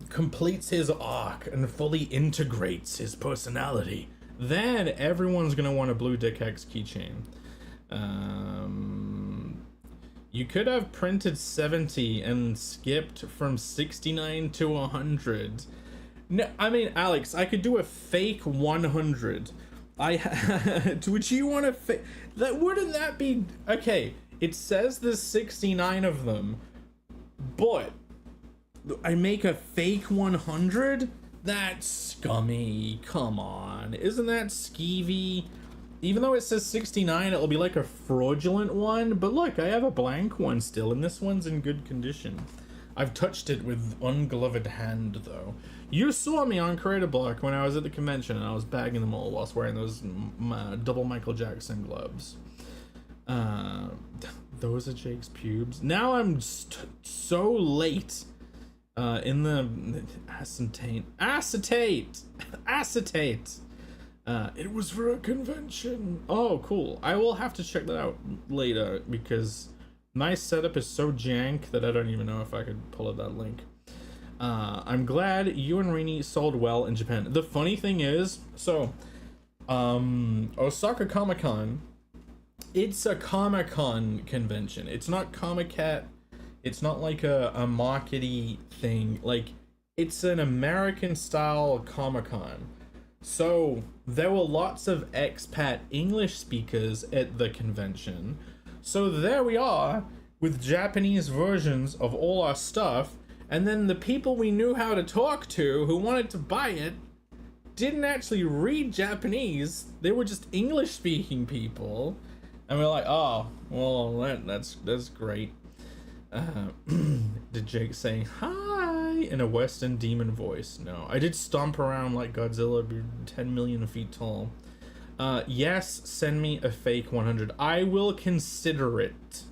completes his arc and fully integrates his personality. Then everyone's gonna want a Blue Dick X keychain. You could have printed 70 and skipped from 69 to 100. No, I mean, Alex, I could do a fake 100. Would you want to fake that? Wouldn't that be okay? It says there's 69 of them, but I make a fake 100? That's scummy. Come on. Isn't that skeevy? Even though it says 69, it'll be like a fraudulent one. But look, I have a blank one still, and this one's in good condition. I've touched it with ungloved hand, though. You saw me on Creative Block when I was at the convention, and I was bagging them all whilst wearing those double Michael Jackson gloves. Those are Jake's pubes. Now I'm so late. In the acetate. It was for a convention. Oh, cool. I will have to check that out later because my setup is so jank that I don't even know if I could pull up that link. I'm glad you and Rini sold well in Japan. The funny thing is, so, Osaka Comic-Con, it's a Comic-Con convention. It's not Comic-Cat. It's not like a market-y thing. Like, it's an American-style Comic-Con. So, there were lots of expat English speakers at the convention. So there we are, with Japanese versions of all our stuff, and then the people we knew how to talk to who wanted to buy it didn't actually read Japanese. They were just English-speaking people. And we're like, oh, well, that's great. Did Jake say hi in a Western demon voice? No, I did stomp around like Godzilla, 10 million feet tall. Yes, send me a fake 100. I will consider it.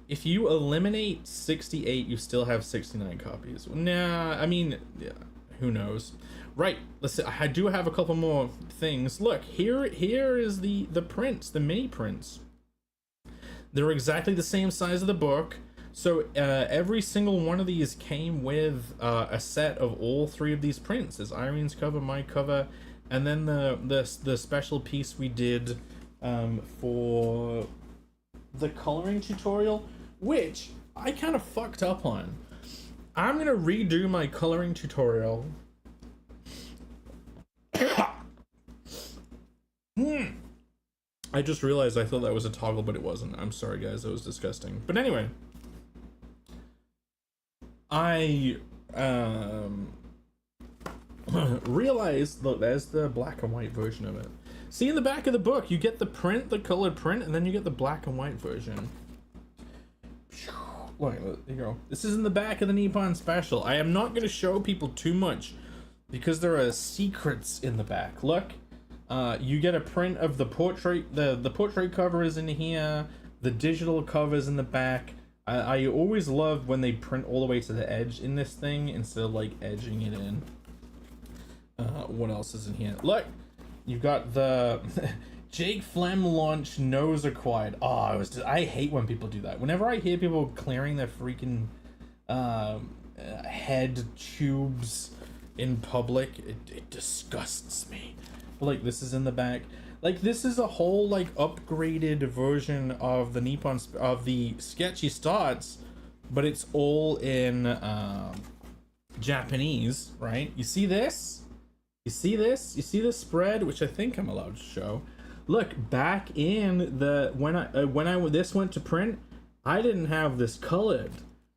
If you eliminate 68, you still have 69 copies. Nah, I mean, yeah, who knows? Right, let's see. I do have a couple more things. Look, here is the prints, the mini prints. They're exactly the same size of the book. So every single one of these came with a set of all three of these prints. There's Irene's cover, my cover, and then the special piece we did for the coloring tutorial, which I kind of fucked up on. I'm gonna redo my coloring tutorial. I just realized I thought that was a toggle, but it wasn't. I'm sorry, guys. That was disgusting. But anyway, I realize, look, there's the black and white version of it. See, in the back of the book, you get the print, the colored print, and then you get the black and white version. Look, there you go. This is in the back of the Nippon Special. I am not going to show people too much because there are secrets in the back. Look, you get a print of the portrait. The portrait cover is in here. The digital cover is in the back. I always love when they print all the way to the edge in this thing instead of like edging it in. What else is in here? Look, you've got the Jake Flem launch nose acquired. Oh, I hate when people do that. Whenever I hear people clearing their freaking head tubes in public, it disgusts me. But, like, this is in the back. Like, this is a whole like upgraded version of the Nippon of the Sketchy Starts, but it's all in Japanese, right? You see this? You see this? You see the spread, which I think I'm allowed to show. Look, back in the when this went to print, I didn't have this colored.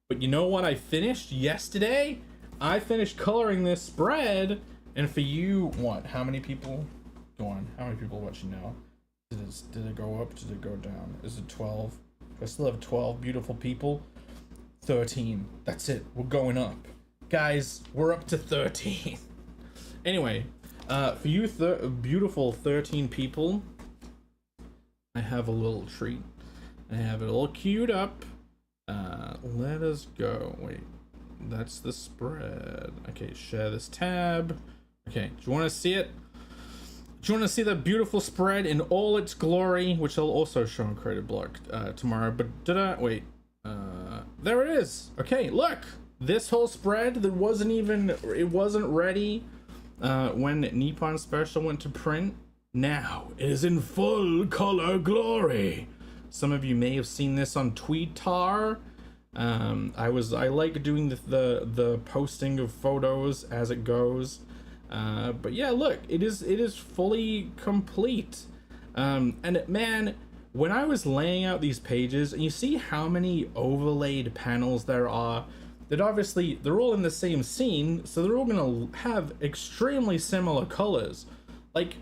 But you know what I finished yesterday? I finished coloring this spread, and for you, what? How many people? Go on. How many people watching now? Did it go up? Did it go down? Is it 12? Do I still have 12 beautiful people? 13. That's it. We're going up. Guys, we're up to 13. Anyway, for you beautiful 13 people, I have a little treat. I have it all queued up. Let us go. Wait, that's the spread. Okay, share this tab. Okay, do you want to see it? Do you want to see the beautiful spread in all its glory, which I'll also show in Creative Block tomorrow? But did I wait? There it is. Okay, look, this whole spread that wasn't ready when Nippon Special went to print. Now it is in full color glory. Some of you may have seen this on Twitter. I like doing the posting of photos as it goes. But yeah, look, it is fully complete. And man, when I was laying out these pages, and you see how many overlaid panels there are, that obviously they're all in the same scene, so they're all gonna have extremely similar colors. Like,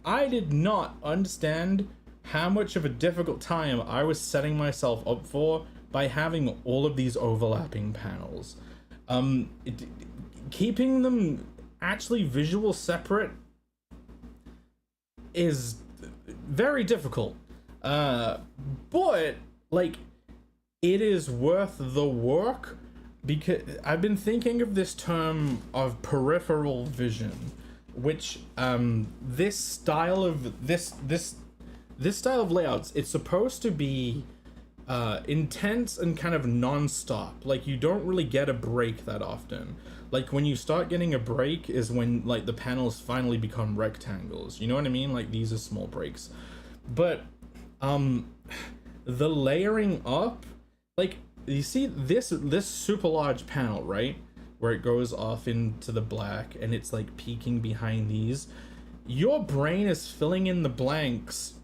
I did not understand how much of a difficult time I was setting myself up for by having all of these overlapping panels. Keeping them actually visual separate is very difficult, but like, it is worth the work, because I've been thinking of this term of peripheral vision, which this style of layouts, it's supposed to be intense and kind of non-stop. Like, you don't really get a break that often. Like, when you start getting a break is when like the panels finally become rectangles, you know what I mean? Like, these are small breaks. But the layering up, like, you see this super large panel, right, where it goes off into the black and it's like peeking behind these. Your brain is filling in the blanks.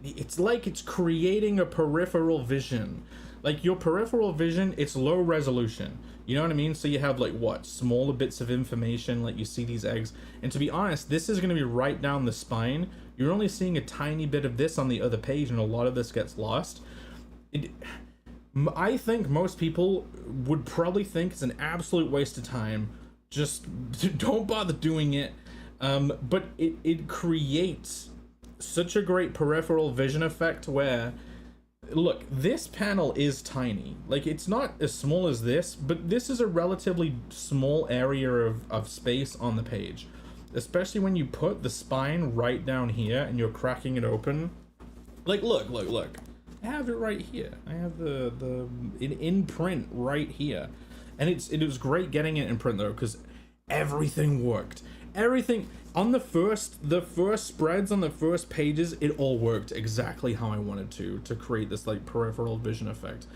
It's like it's creating a peripheral vision. Like, your peripheral vision, it's low resolution, you know what I mean? So you have like, what, smaller bits of information, like you see these eggs, and to be honest, this is going to be right down the spine. You're only seeing a tiny bit of this on the other page, and a lot of this gets lost. I think most people would probably think it's an absolute waste of time. Just don't bother doing it. But it creates such a great peripheral vision effect where, look, this panel is tiny. Like, it's not as small as this, but this is a relatively small area of space on the page. Especially when you put the spine right down here and you're cracking it open. Like, look. I have it right here. I have the in print right here. And it was great getting it in print though, because everything worked. Everything on the first spreads on the first pages, it all worked exactly how I wanted to create this like peripheral vision effect.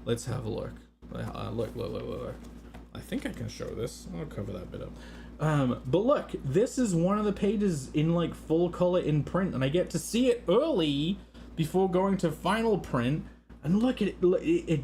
Let's have a look. Look. I think I can show this. I'll cover that bit up. But look, this is one of the pages in like full color in print, and I get to see it early before going to final print, and look at it.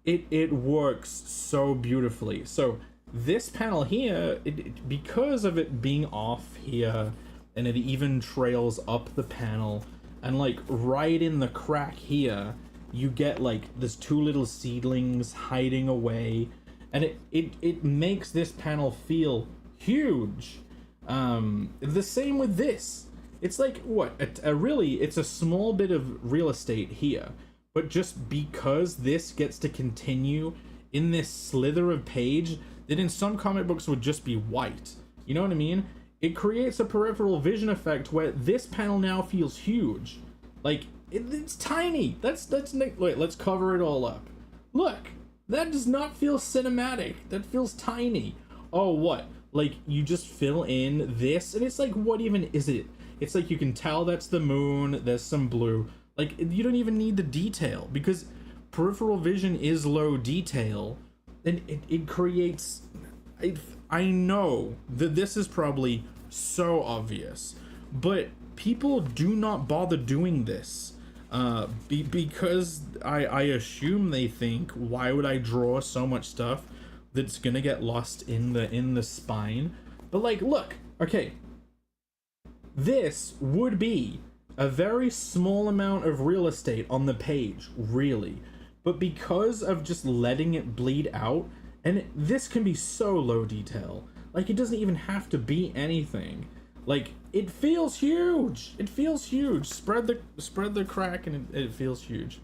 It works so beautifully. So this panel here, because of it being off here, and it even trails up the panel, and like right in the crack here, you get like there's two little seedlings hiding away, and it makes this panel feel huge. The same with this. It's like what really it's a small bit of real estate here, but just because this gets to continue in this slither of page that in some comic books would just be white, you know what I mean? It creates a peripheral vision effect where this panel now feels huge. Like it's tiny. Wait, let's cover it all up. Look, that does not feel cinematic. That feels tiny. Oh, what? Like you just fill in this, and it's like, what even is it? It's like you can tell that's the moon. There's some blue. Like you don't even need the detail because peripheral vision is low detail, and it creates. I know that this is probably so obvious, but people do not bother doing this because I assume they think, why would I draw so much stuff that's gonna get lost in the spine? But like, look, okay, this would be a very small amount of real estate on the page, really, but because of just letting it bleed out, and this can be so low detail, like it doesn't even have to be anything. Like it feels huge. It feels huge. Spread the crack, and it feels huge.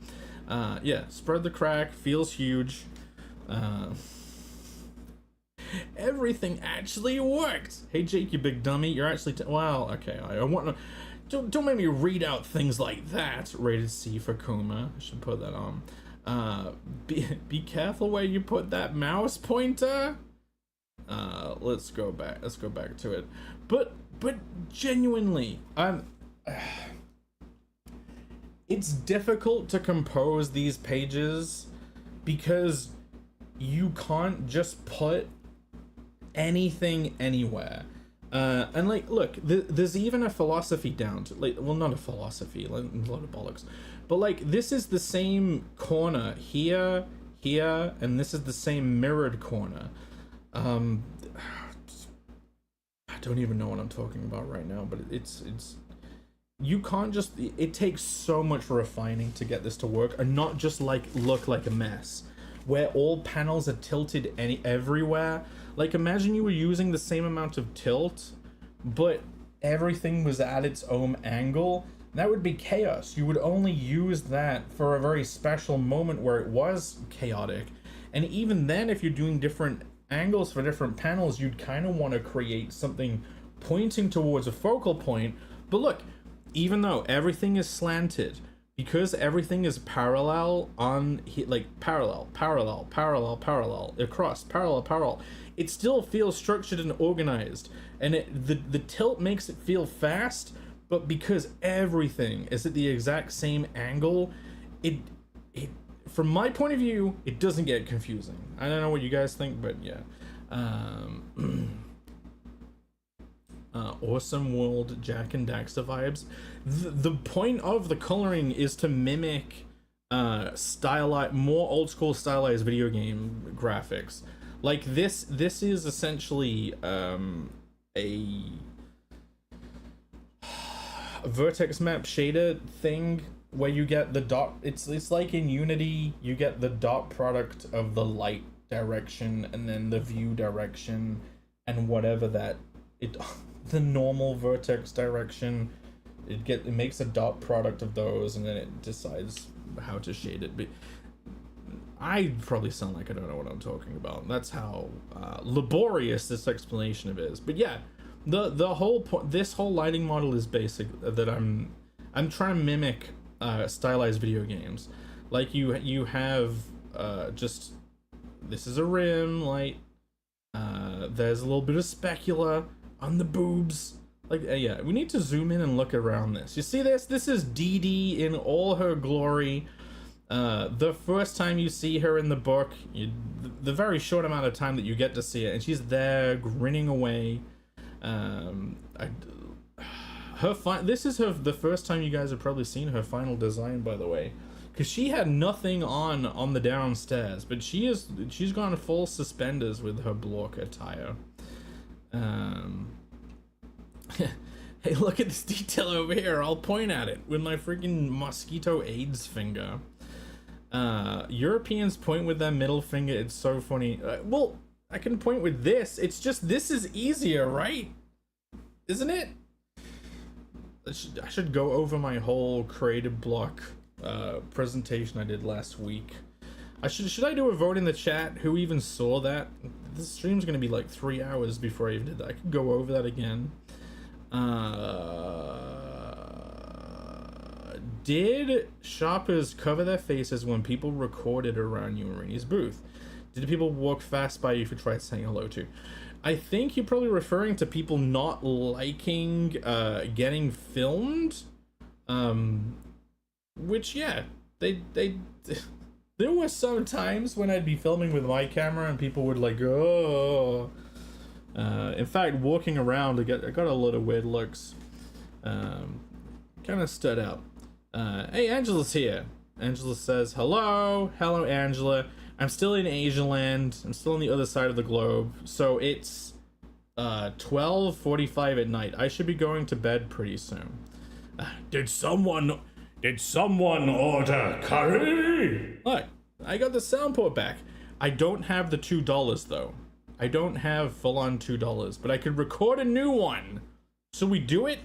Yeah, spread the crack, feels huge. Everything actually worked. Hey Jake, you big dummy, you're actually wow. Okay, I want to. Don't make me read out things like that. Rated C for Kuma. I should put that on. Be careful where you put that mouse pointer. Let's go back to it. But genuinely, it's difficult to compose these pages because you can't just put anything anywhere. And like, look, there's even a philosophy down to, like, well, not a philosophy, like, a lot of bollocks, but like, this is the same corner here, and this is the same mirrored corner. I don't even know what I'm talking about right now, but it's you can't just, it takes so much refining to get this to work, and not just like look like a mess where all panels are tilted everywhere. Like imagine you were using the same amount of tilt, but everything was at its own angle. That would be chaos. You would only use that for a very special moment where it was chaotic. And even then, if you're doing different angles for different panels, you'd kind of want to create something pointing towards a focal point. But look, even though everything is slanted, because everything is parallel on, like parallel, across, parallel, it still feels structured and organized, and the tilt makes it feel fast. But because everything is at the exact same angle, it from my point of view, it doesn't get confusing. I don't know what you guys think, but yeah. Awesome World Jack and Daxter vibes. The point of the coloring is to mimic stylized, more old school stylized video game graphics. Like this is essentially a vertex map shader thing where you get the dot. It's like in Unity, you get the dot product of the light direction and then the view direction and whatever that the normal vertex direction. It makes a dot product of those, and then it decides how to shade it. But I probably sound like I don't know what I'm talking about. That's how laborious this explanation of it is. But yeah, the whole point, this whole lighting model is basic that I'm trying to mimic stylized video games. Like you have just, this is a rim light. There's a little bit of specular on the boobs. Like yeah, we need to zoom in and look around this. You see this? This is Dee Dee in all her glory. The first time you see her in the book, the very short amount of time that you get to see it, and she's there grinning away. This is the first time you guys have probably seen her final design, by the way. because she had nothing on the downstairs, but she's gone full suspenders with her block attire. Hey, look at this detail over here. I'll point at it with my freaking mosquito AIDS finger. Europeans point with their middle finger. It's so funny. Well, I can point with this. It's just this is easier, right? Isn't it? I should go over my whole creative block presentation I did last week. Should I do a vote in the chat? Who even saw that? This stream's gonna be like 3 hours before I even did that. I could go over that again. Did shoppers cover their faces when people recorded around you in Rainey's booth? Did people walk fast by you if you tried saying hello to? I think you're probably referring to people not liking getting filmed. Which, yeah, they there were some times when I'd be filming with my camera and people would like, oh. In fact, walking around, I got a lot of weird looks. Kind of stood out. Hey, Angela's here. Angela says, hello. Hello, Angela. I'm still in Asia land. I'm still on the other side of the globe. So it's 12:45 at night. I should be going to bed pretty soon. Did someone order curry? Look, I got the sound port back. I don't have the $2 though. I don't have full-on $2, but I could record a new one. So we do it?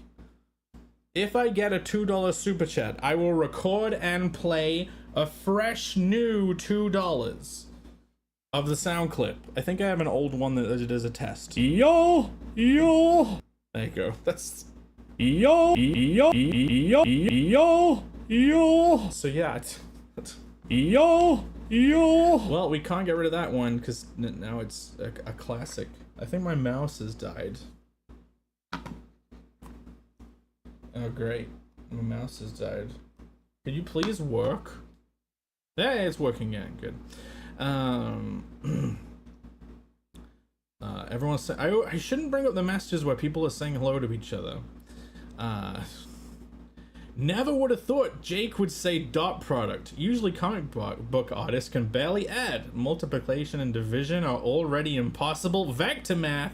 If I get a $2 super chat, I will record and play a fresh new $2 of the sound clip. I think I have an old one that does a test. Yo. There you go. That's yo. So yeah, yo. Well, we can't get rid of that one because now it's a classic. I think my mouse has died. Oh great, my mouse has died. Could you please work? Yeah, it's working again. Good. Everyone's saying I shouldn't bring up the messages where people are saying hello to each other. Never would have thought Jake would say dot product. Usually comic book artists can barely add. Multiplication and division are already impossible. Vector math.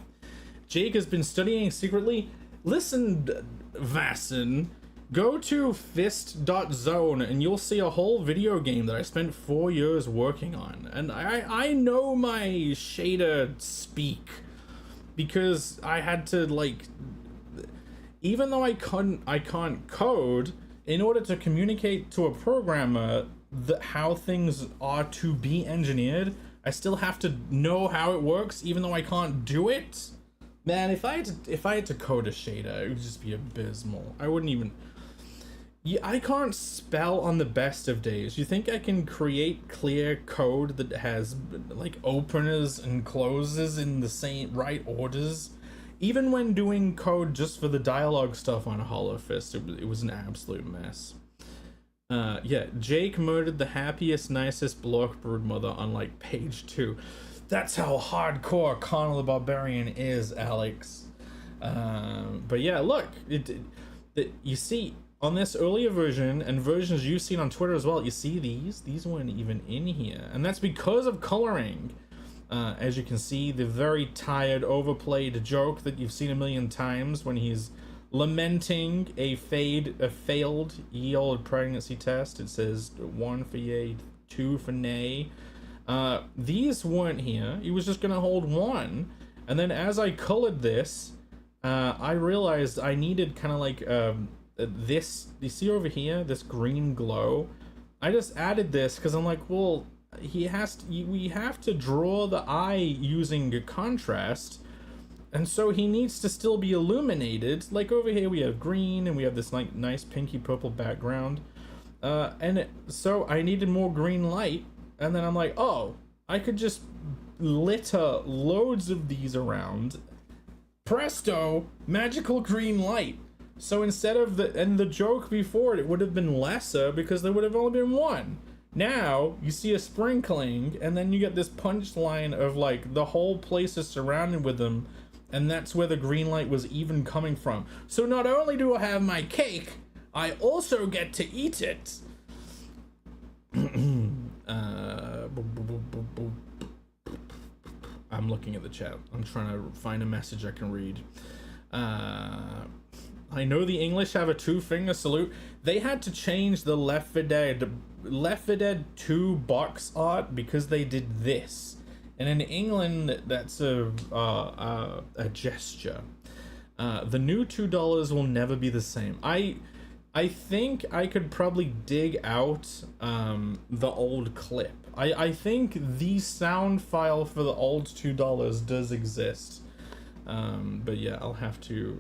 Jake has been studying secretly. Listen, Vassin, go to fist.zone and you'll see a whole video game that I spent 4 years working on. And I know my shader speak because I had to like, even though I can't code, in order to communicate to a programmer how things are to be engineered, I still have to know how it works, even though I can't do it. Man, if I had to code a shader, it would just be abysmal. I wouldn't even. Yeah, I can't spell on the best of days. You think I can create clear code that has like openers and closes in the same right orders? Even when doing code just for the dialogue stuff on Hollow Fist, it was an absolute mess. Yeah, Jake murdered the happiest, nicest block broodmother on like page 2. That's how hardcore Connor the Barbarian is, Alex. But yeah, look, you see on this earlier version and versions you've seen on Twitter as well, you see these weren't even in here, and that's because of coloring. As you can see, the very tired, overplayed joke that you've seen a million times when he's lamenting a failed ye old pregnancy test. It says 1 for yay, 2 for nay. These weren't here. He was just gonna hold 1, and then as I colored this, I realized I needed kind of like this. You see over here, this green glow. I just added this because I'm like, well, we have to draw the eye using contrast, and so he needs to still be illuminated. Like over here we have green and we have this like nice pinky purple background, so I needed more green light, and then I'm like, oh, I could just litter loads of these around. Presto, magical green light. So instead of the joke before it would have been lesser because there would have only been 1. Now you see a sprinkling, and then you get this punchline of like the whole place is surrounded with them, and that's where the green light was even coming from. So not only do I have my cake, I also get to eat it. looking at the chat. I'm trying to find a message I can read. I know the English have a 2-finger salute. They had to change the Left 4 Dead 2 box art because they did this. And in England, that's a gesture. The new $2 will never be the same. I think I could probably dig out the old clip. I think the sound file for the old $2 does exist. But yeah, I'll have to...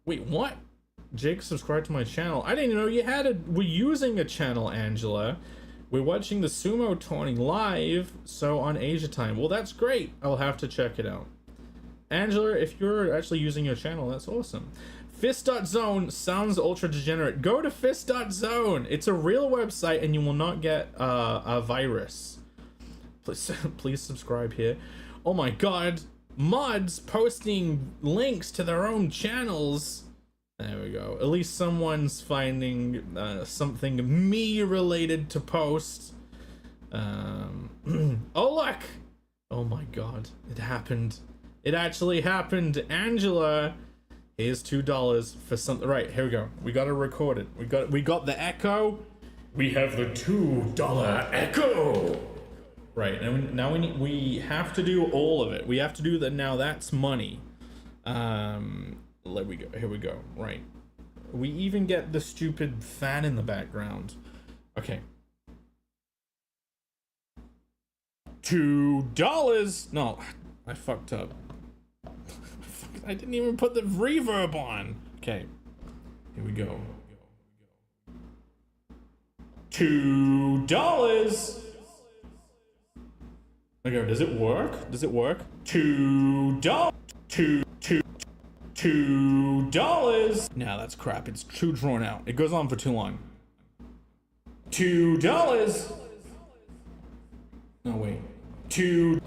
Wait, what? Jake subscribed to my channel. I didn't know you were using a channel, Angela. We're watching the sumo tourney live, so on Asia time. Well, that's great. I'll have to check it out. Angela, if you're actually using your channel, that's awesome. Fist.zone sounds ultra degenerate. Go to Fist.zone. It's a real website and you will not get a virus. Please subscribe here. Oh my god. Mods posting links to their own channels. There we go. At least someone's finding something me related to post. Oh look! Oh my god, it happened. It actually happened. Angela, here's $2 for something. Right, here we go. We gotta record it. We got the echo. We have the $2 echo. Right, and now we have to do all of it. We have to do the now that's money. Let we go. Here we go. Right. We even get the stupid fan in the background. Okay. $2. No, I fucked up. I didn't even put the reverb on. Okay. Here we go. $2. Okay, does it work? Does it work? $2. $2. Nah, that's crap. It's too drawn out. It goes on for too long. $2. No, wait. $2.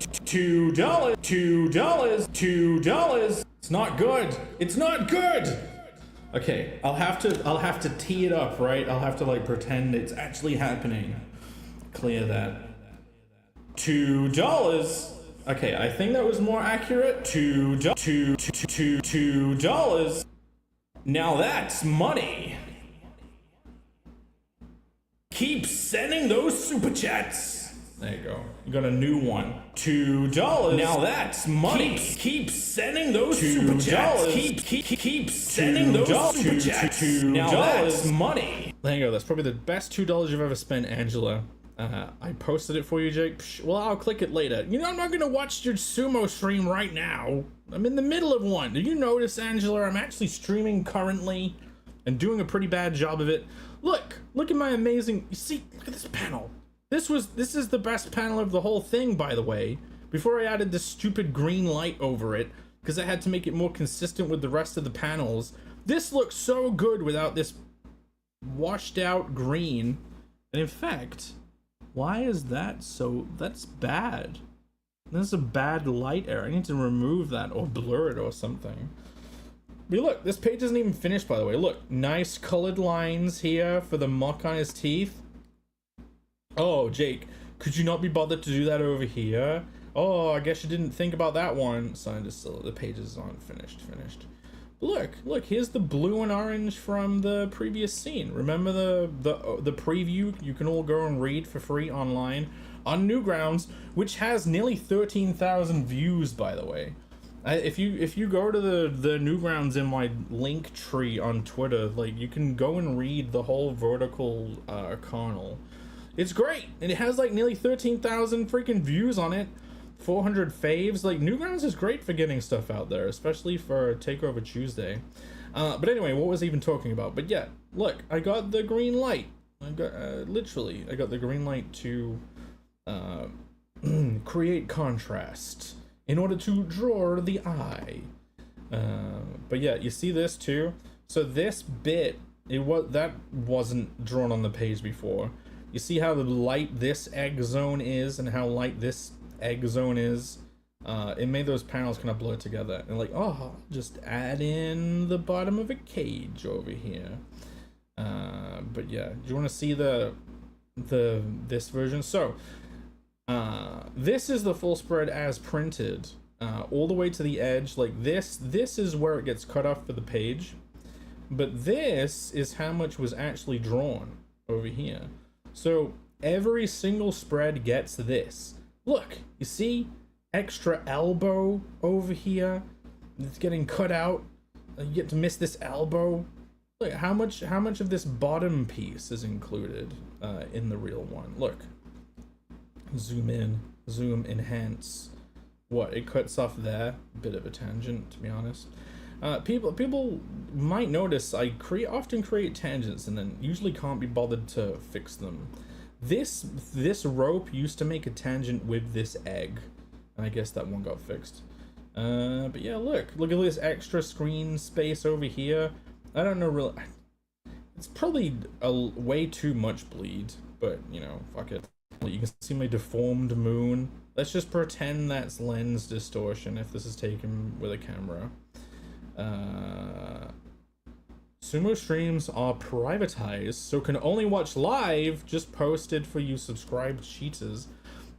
It's not good. It's not good. Okay, I'll have to tee it up, right? I'll have to like pretend it's actually happening. Clear that. $2. Okay, I think that was more accurate. $2. Now that's money. Keep sending those super chats. There you go. You got a new one. $2. Now that's money. Keep sending those super chats. Keep sending those super chats. Now that's money. There you go. That's probably the best $2 you've ever spent, Angela. I posted it for you, Jake. Psh, well, I'll click it later. You know, I'm not gonna watch your sumo stream right now. I'm in the middle of one. Did you notice, Angela? I'm actually streaming currently and doing a pretty bad job of it. Look at my amazing, you see, look at this panel. This is the best panel of the whole thing, by the way. Before I added this stupid green light over it, because I had to make it more consistent with the rest of the panels. This looks so good without this washed out green. And in fact, why is that so? That's bad. That's a bad light error. I need to remove that or blur it or something. But look, this page isn't even finished, by the way. Look, nice colored lines here for the muck on his teeth. Oh, Jake, could you not be bothered to do that over here? Oh, I guess you didn't think about that one. So the page is on finished. Look, here's the blue and orange from the previous scene. Remember the preview you can all go and read for free online on Newgrounds, which has nearly 13,000 views, by the way. If you go to the Newgrounds in my link tree on Twitter, like, you can go and read the whole vertical kernel. It's great, and it has like nearly 13,000 freaking views on it. 400 faves. Like, Newgrounds is great for getting stuff out there, especially for Takeover Tuesday. But anyway, what was I even talking about? But yeah, look, I got the green light. I got literally, I got the green light to create contrast in order to draw the eye. But yeah, you see this too. So this bit, that wasn't drawn on the page before. You see how light this egg zone is and how light this egg zone is. It made those panels kind of blur together, and like, oh, just add in the bottom of a cage over here. But yeah, do you want to see this version? So This is the full spread as printed, all the way to the edge. Like this is where it gets cut off for the page, but this is how much was actually drawn over here. So every single spread gets this. Look, you see, extra elbow over here. It's getting cut out. You get to miss this elbow. Look, how much of this bottom piece is included in the real one? Look. Zoom in, zoom, enhance. What, it cuts off there? Bit of a tangent, to be honest. People might notice I often create tangents and then usually can't be bothered to fix them. This rope used to make a tangent with this egg, and I guess that one got fixed. But yeah, look at this extra screen space over here. I don't know really. It's probably way too much bleed, but you know, fuck it. You can see my deformed moon. Let's just pretend that's lens distortion if this is taken with a camera. Sumo streams are privatized, so can only watch live, just posted for you subscribed cheaters.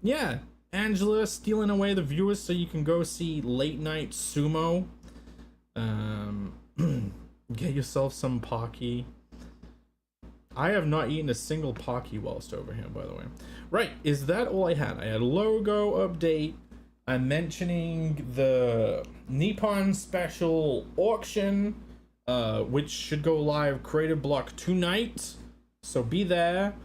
Yeah, Angela stealing away the viewers so you can go see late night sumo. Get yourself some Pocky. I have not eaten a single Pocky whilst over here, by the way. Right, is that all I had? I had a logo update. I'm mentioning the Nippon Special auction, which should go live creative block tonight, so be there.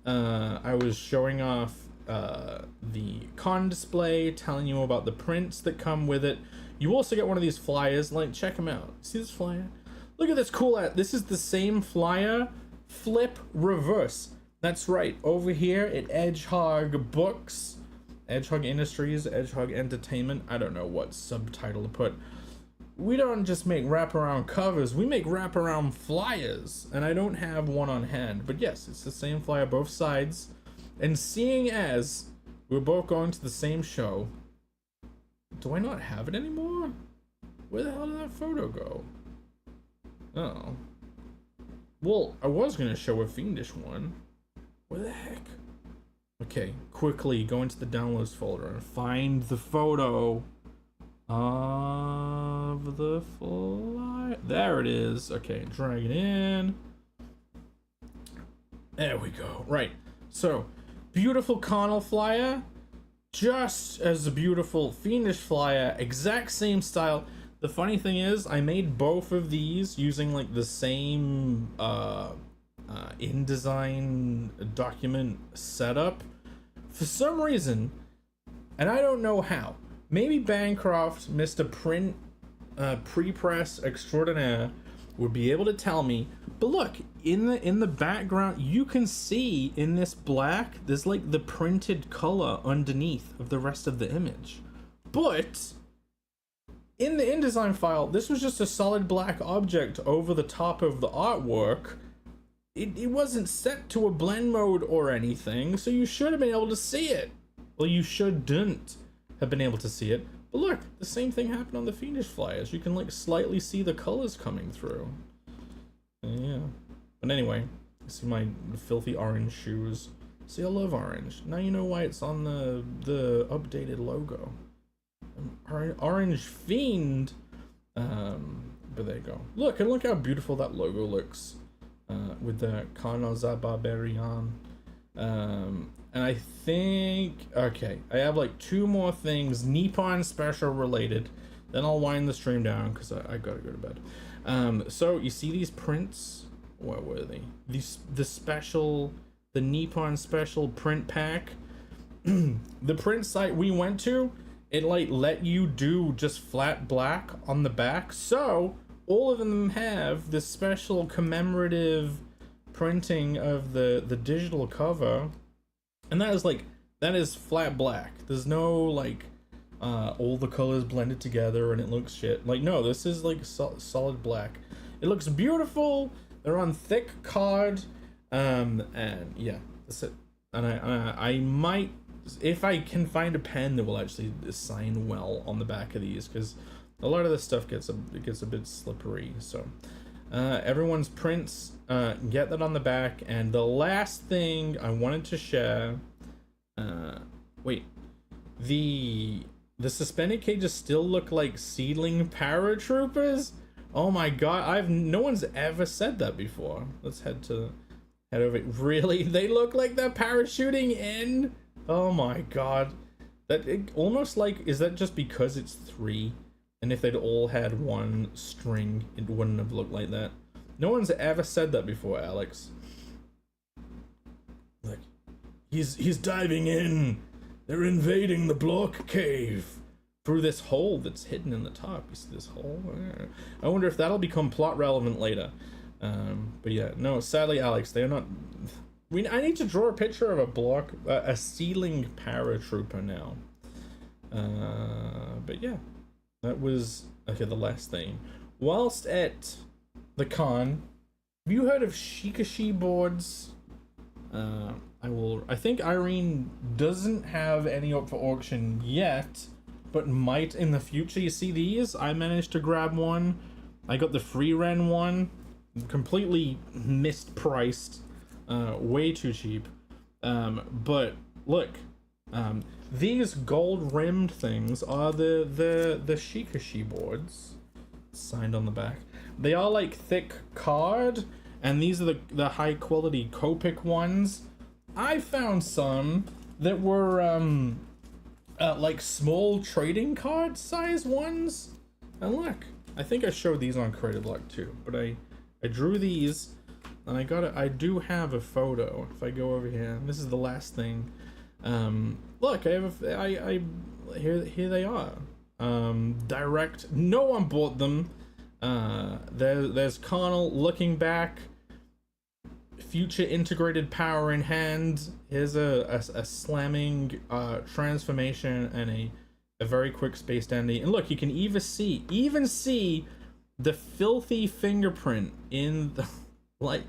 I was showing off the con display, telling you about the prints that come with it. You also get one of these flyers. Like, check them out. See this flyer? Look at this cool ad. This is the same flyer, flip reverse. That's right, over here at Edgehog Books, Edgehog Industries, Edgehog Entertainment, I don't know what subtitle to put. We don't just make wraparound covers, we make wraparound flyers, and I don't have one on hand, but yes, it's the same flyer both sides. And seeing as we're both going to the same show, do I not have it anymore? Where the hell did that photo go? Oh. Well, I was gonna show a Fiendish one. Where the heck? Okay, quickly go into the downloads folder and find the photo of the fly. There it is. Okay, drag it in. There we go. Right. So, beautiful Connell flyer, just as a beautiful Fiendish flyer, exact same style. The funny thing is, I made both of these using like the same InDesign document setup. For some reason, and I don't know how, maybe Bancroft, Mr. Print Pre-Press Extraordinaire, would be able to tell me. But look, in the background, you can see in this black, there's like the printed color underneath of the rest of the image. But in the InDesign file, this was just a solid black object over the top of the artwork. It wasn't set to a blend mode or anything, so you should have been able to see it. Well, you shouldn't have been able to see it. But look, the same thing happened on the Fiendish flyers. You can like slightly see the colors coming through. Yeah. But anyway, see my filthy orange shoes. See, I love orange. Now you know why it's on the updated logo. Orange Fiend. But there you go. Look, and look how beautiful that logo looks. With the Kanoza Barbarian. And I think, okay, I have like 2 more things Nippon Special related, then I'll wind the stream down because I gotta go to bed. So you see these prints? What were they? The Nippon Special print pack. The print site we went to, it like let you do just flat black on the back, so all of them have this special commemorative printing of the digital cover, and that is flat black. There's no like all the colors blended together and it looks shit. Like, no, this is like solid black. It looks beautiful. They're on thick card, and yeah, that's it. And I might, if I can find a pen that will actually sign well on the back of these, because a lot of this stuff gets a bit slippery. So everyone's prints, get that on the back. And the last thing I wanted to share, Wait. The suspended cages still look like ceiling paratroopers? Oh my god, no one's ever said that before. Let's head over. Really? They look like they're parachuting in? Oh my god. Almost like, is that just because it's 3? And if they'd all had one string, it wouldn't have looked like that. No one's ever said that before, Alex. Like, he's diving in. They're invading the block cave through this hole that's hidden in the top. You see this hole? I wonder if that'll become plot relevant later. But yeah, no, sadly, Alex, they're not. I need to draw a picture of a ceiling paratrooper now. But yeah, that was okay. The last thing, whilst at the con, have you heard of Shikashi boards? I think Irene doesn't have any up for auction yet, but might in the future. You see these? I managed to grab one. I got the free Ren one, completely mispriced, way too cheap. But look, these gold rimmed things are the Shikashi boards, signed on the back. They are like thick card, and these are the high quality Copic ones. I found some that were like small trading card size ones, and look, I think I showed these on Creative Block too, but I drew these, and I do have a photo. If I go over here, this is the last thing. Look, here they are. Direct. No one bought them. There's Connell looking back. Future integrated power in hand. Here's a slamming transformation and a very quick space dandy. And look, you can even see the filthy fingerprint in the, like,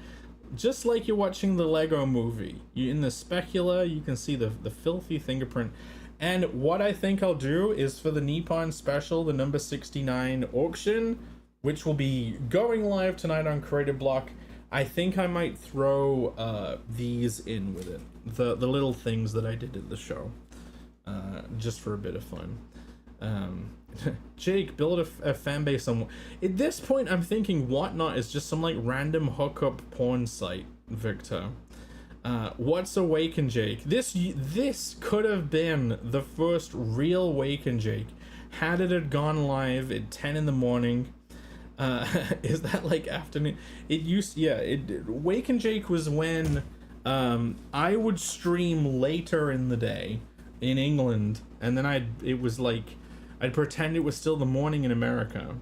just like you're watching the Lego movie. You in the specula, you can see the filthy fingerprint. And what I think I'll do is for the Nippon Special, the number 69 auction, which will be going live tonight on Creative Block, I think I might throw these in with it. The little things that I did at the show. Just for a bit of fun. Jake, build a fan base on. At this point, I'm thinking Whatnot is just some like random hookup porn site, Victor. What's Awaken Jake? This could have been the first real Waken Jake had it had gone live at 10 in the morning. Is that like afternoon? Waken Jake was when I would stream later in the day in England, and then I'd pretend it was still the morning in America.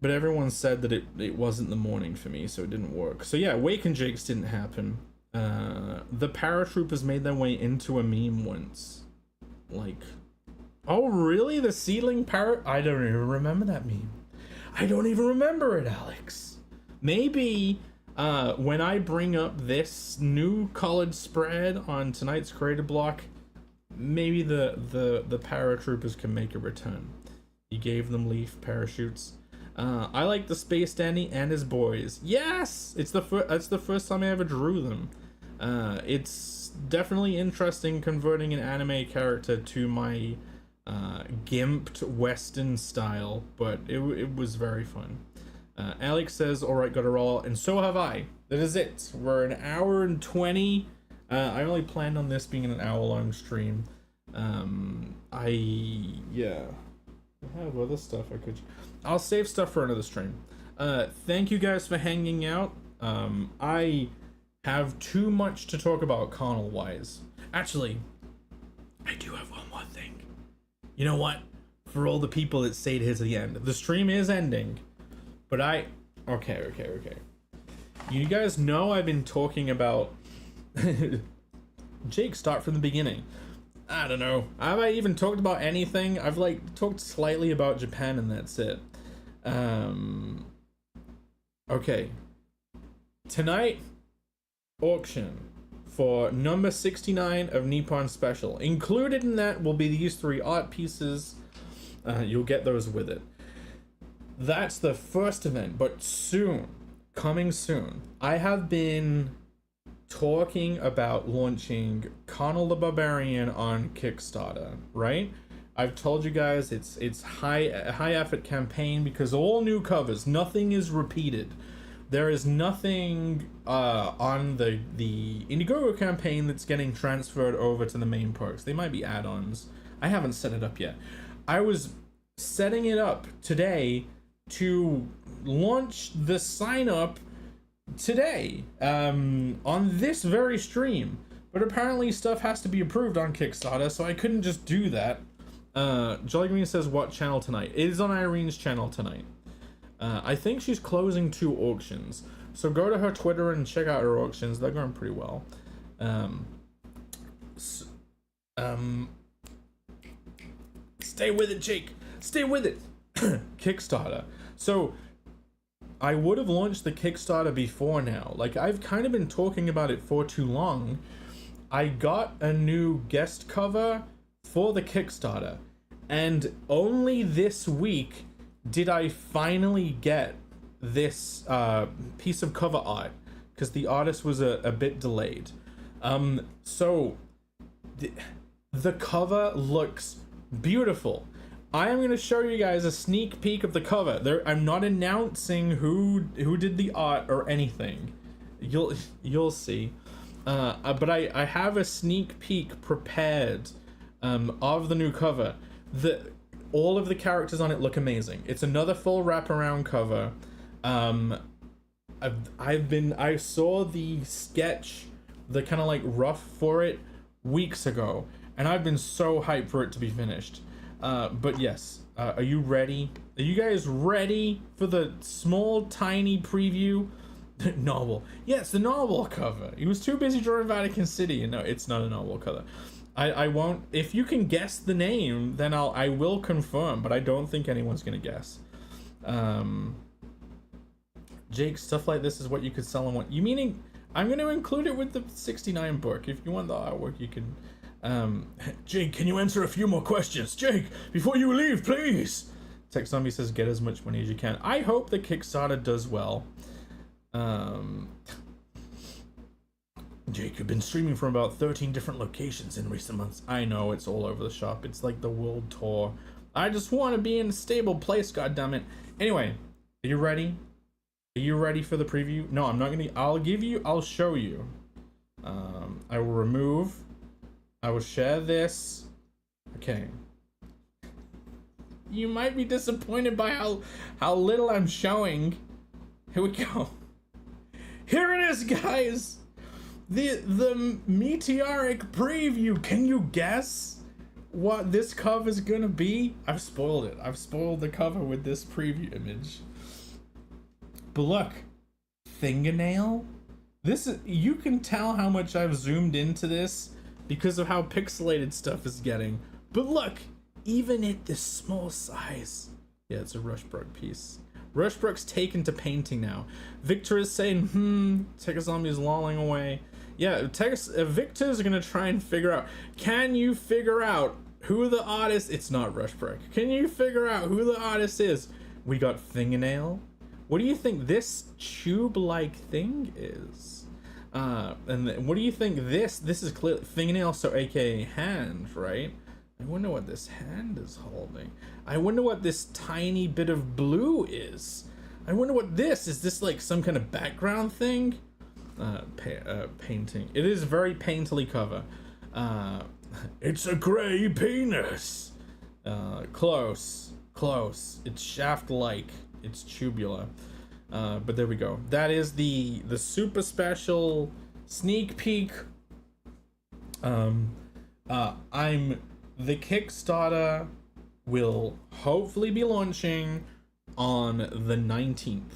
But everyone said that it wasn't the morning for me, so it didn't work. So yeah, Waken Jakes didn't happen. The paratroopers made their way into a meme once. Like, oh really? The ceiling I don't even remember that meme. I don't even remember it, Alex. Maybe when I bring up this new colored spread on tonight's Creative Block, maybe the paratroopers can make a return. He gave them leaf parachutes. I like the Space Dandy and his boys. Yes, that's the first time I ever drew them. It's definitely interesting converting an anime character to my gimped Western style, but it was very fun. Alex says, alright, gotta roll, and so have I. That is it. We're an hour and 20. I only planned on this being an hour-long stream. I have other stuff I'll save stuff for another stream. Thank you guys for hanging out. I have too much to talk about Connell-wise. Actually, I do have one more thing. You know what? For all the people that stayed here to the end, the stream is ending, but okay. You guys know I've been talking about Jake, start from the beginning. I don't know. Have I even talked about anything? I've like talked slightly about Japan and that's it. Okay. Tonight, auction for number 69 of Nippon Special. Included in that will be these 3 art pieces. You'll get those with it. That's the first event, but soon, coming soon, I have been talking about launching Connell the Barbarian on Kickstarter, right? I've told you guys it's a high effort campaign because all new covers, nothing is repeated. There is nothing on the Indiegogo campaign that's getting transferred over to the main perks. They might be add-ons. I haven't set it up yet. I was setting it up today to launch the sign up today on this very stream, but apparently stuff has to be approved on Kickstarter, so I couldn't just do that. Jolly Green says, what channel tonight? It is on Irene's channel tonight. I think she's closing 2 auctions, so go to her Twitter and check out her auctions. They're going pretty well. Stay with it, Jake. Stay with it. Kickstarter. So I would have launched the Kickstarter before now. Like, I've kind of been talking about it for too long. I got a new guest cover for the Kickstarter, and only this week did I finally get this piece of cover art, because the artist was a bit delayed. So the cover looks beautiful. I am going to show you guys a sneak peek of the cover. I'm not announcing who did the art or anything. You'll see. But I have a sneak peek prepared of the new cover. All of the characters on it look amazing. It's another full wraparound cover. I saw the sketch, the kind of like rough for it weeks ago, and I've been so hyped for it to be finished. But yes, are you ready? Are you guys ready for the small, tiny preview? Novel. Yes, the novel cover. He was too busy drawing Vatican City. No, it's not a novel cover. I won't. If you can guess the name, then I will confirm, but I don't think anyone's gonna guess. Jake, stuff like this is what you could sell in one. You meaning I'm gonna include it with the 69 book. If you want the artwork, you can. Jake, can you answer a few more questions? Jake, before you leave, please. Tech Zombie says, get as much money as you can. I hope the Kickstarter does well. Jake, you've been streaming from about 13 different locations in recent months. I know, it's all over the shop. It's like the world tour. I just want to be in a stable place, goddammit. Anyway, are you ready? Are you ready for the preview? No, I'm not gonna. I'll show you. I will remove. I will share this. Okay. You might be disappointed by how little I'm showing. Here we go. Here it is, guys. The meteoric preview. Can you guess what this cover is gonna be? I've spoiled it. I've spoiled the cover with this preview image. But look, fingernail. This is, you can tell how much I've zoomed into this because of how pixelated stuff is getting. But look, even at this small size. Yeah, it's a Rushbrook piece. Rushbrook's taken to painting now. Victor is saying, Tech Zombie is lolling away. Yeah, Victor's gonna try and figure out, can you figure out who the artist, it's not Rushbrook. Can you figure out who the artist is? We got fingernail. What do you think this tube-like thing is? And what do you think this is clearly fingernail, so aka hand, right? I wonder what this hand is holding. I wonder what this tiny bit of blue is. I wonder what this is. This like some kind of background thing? Painting. It is very painterly cover. It's a gray penis. Close. It's shaft-like. It's tubular. But there we go. That is the super special sneak peek. The Kickstarter will hopefully be launching on the 19th.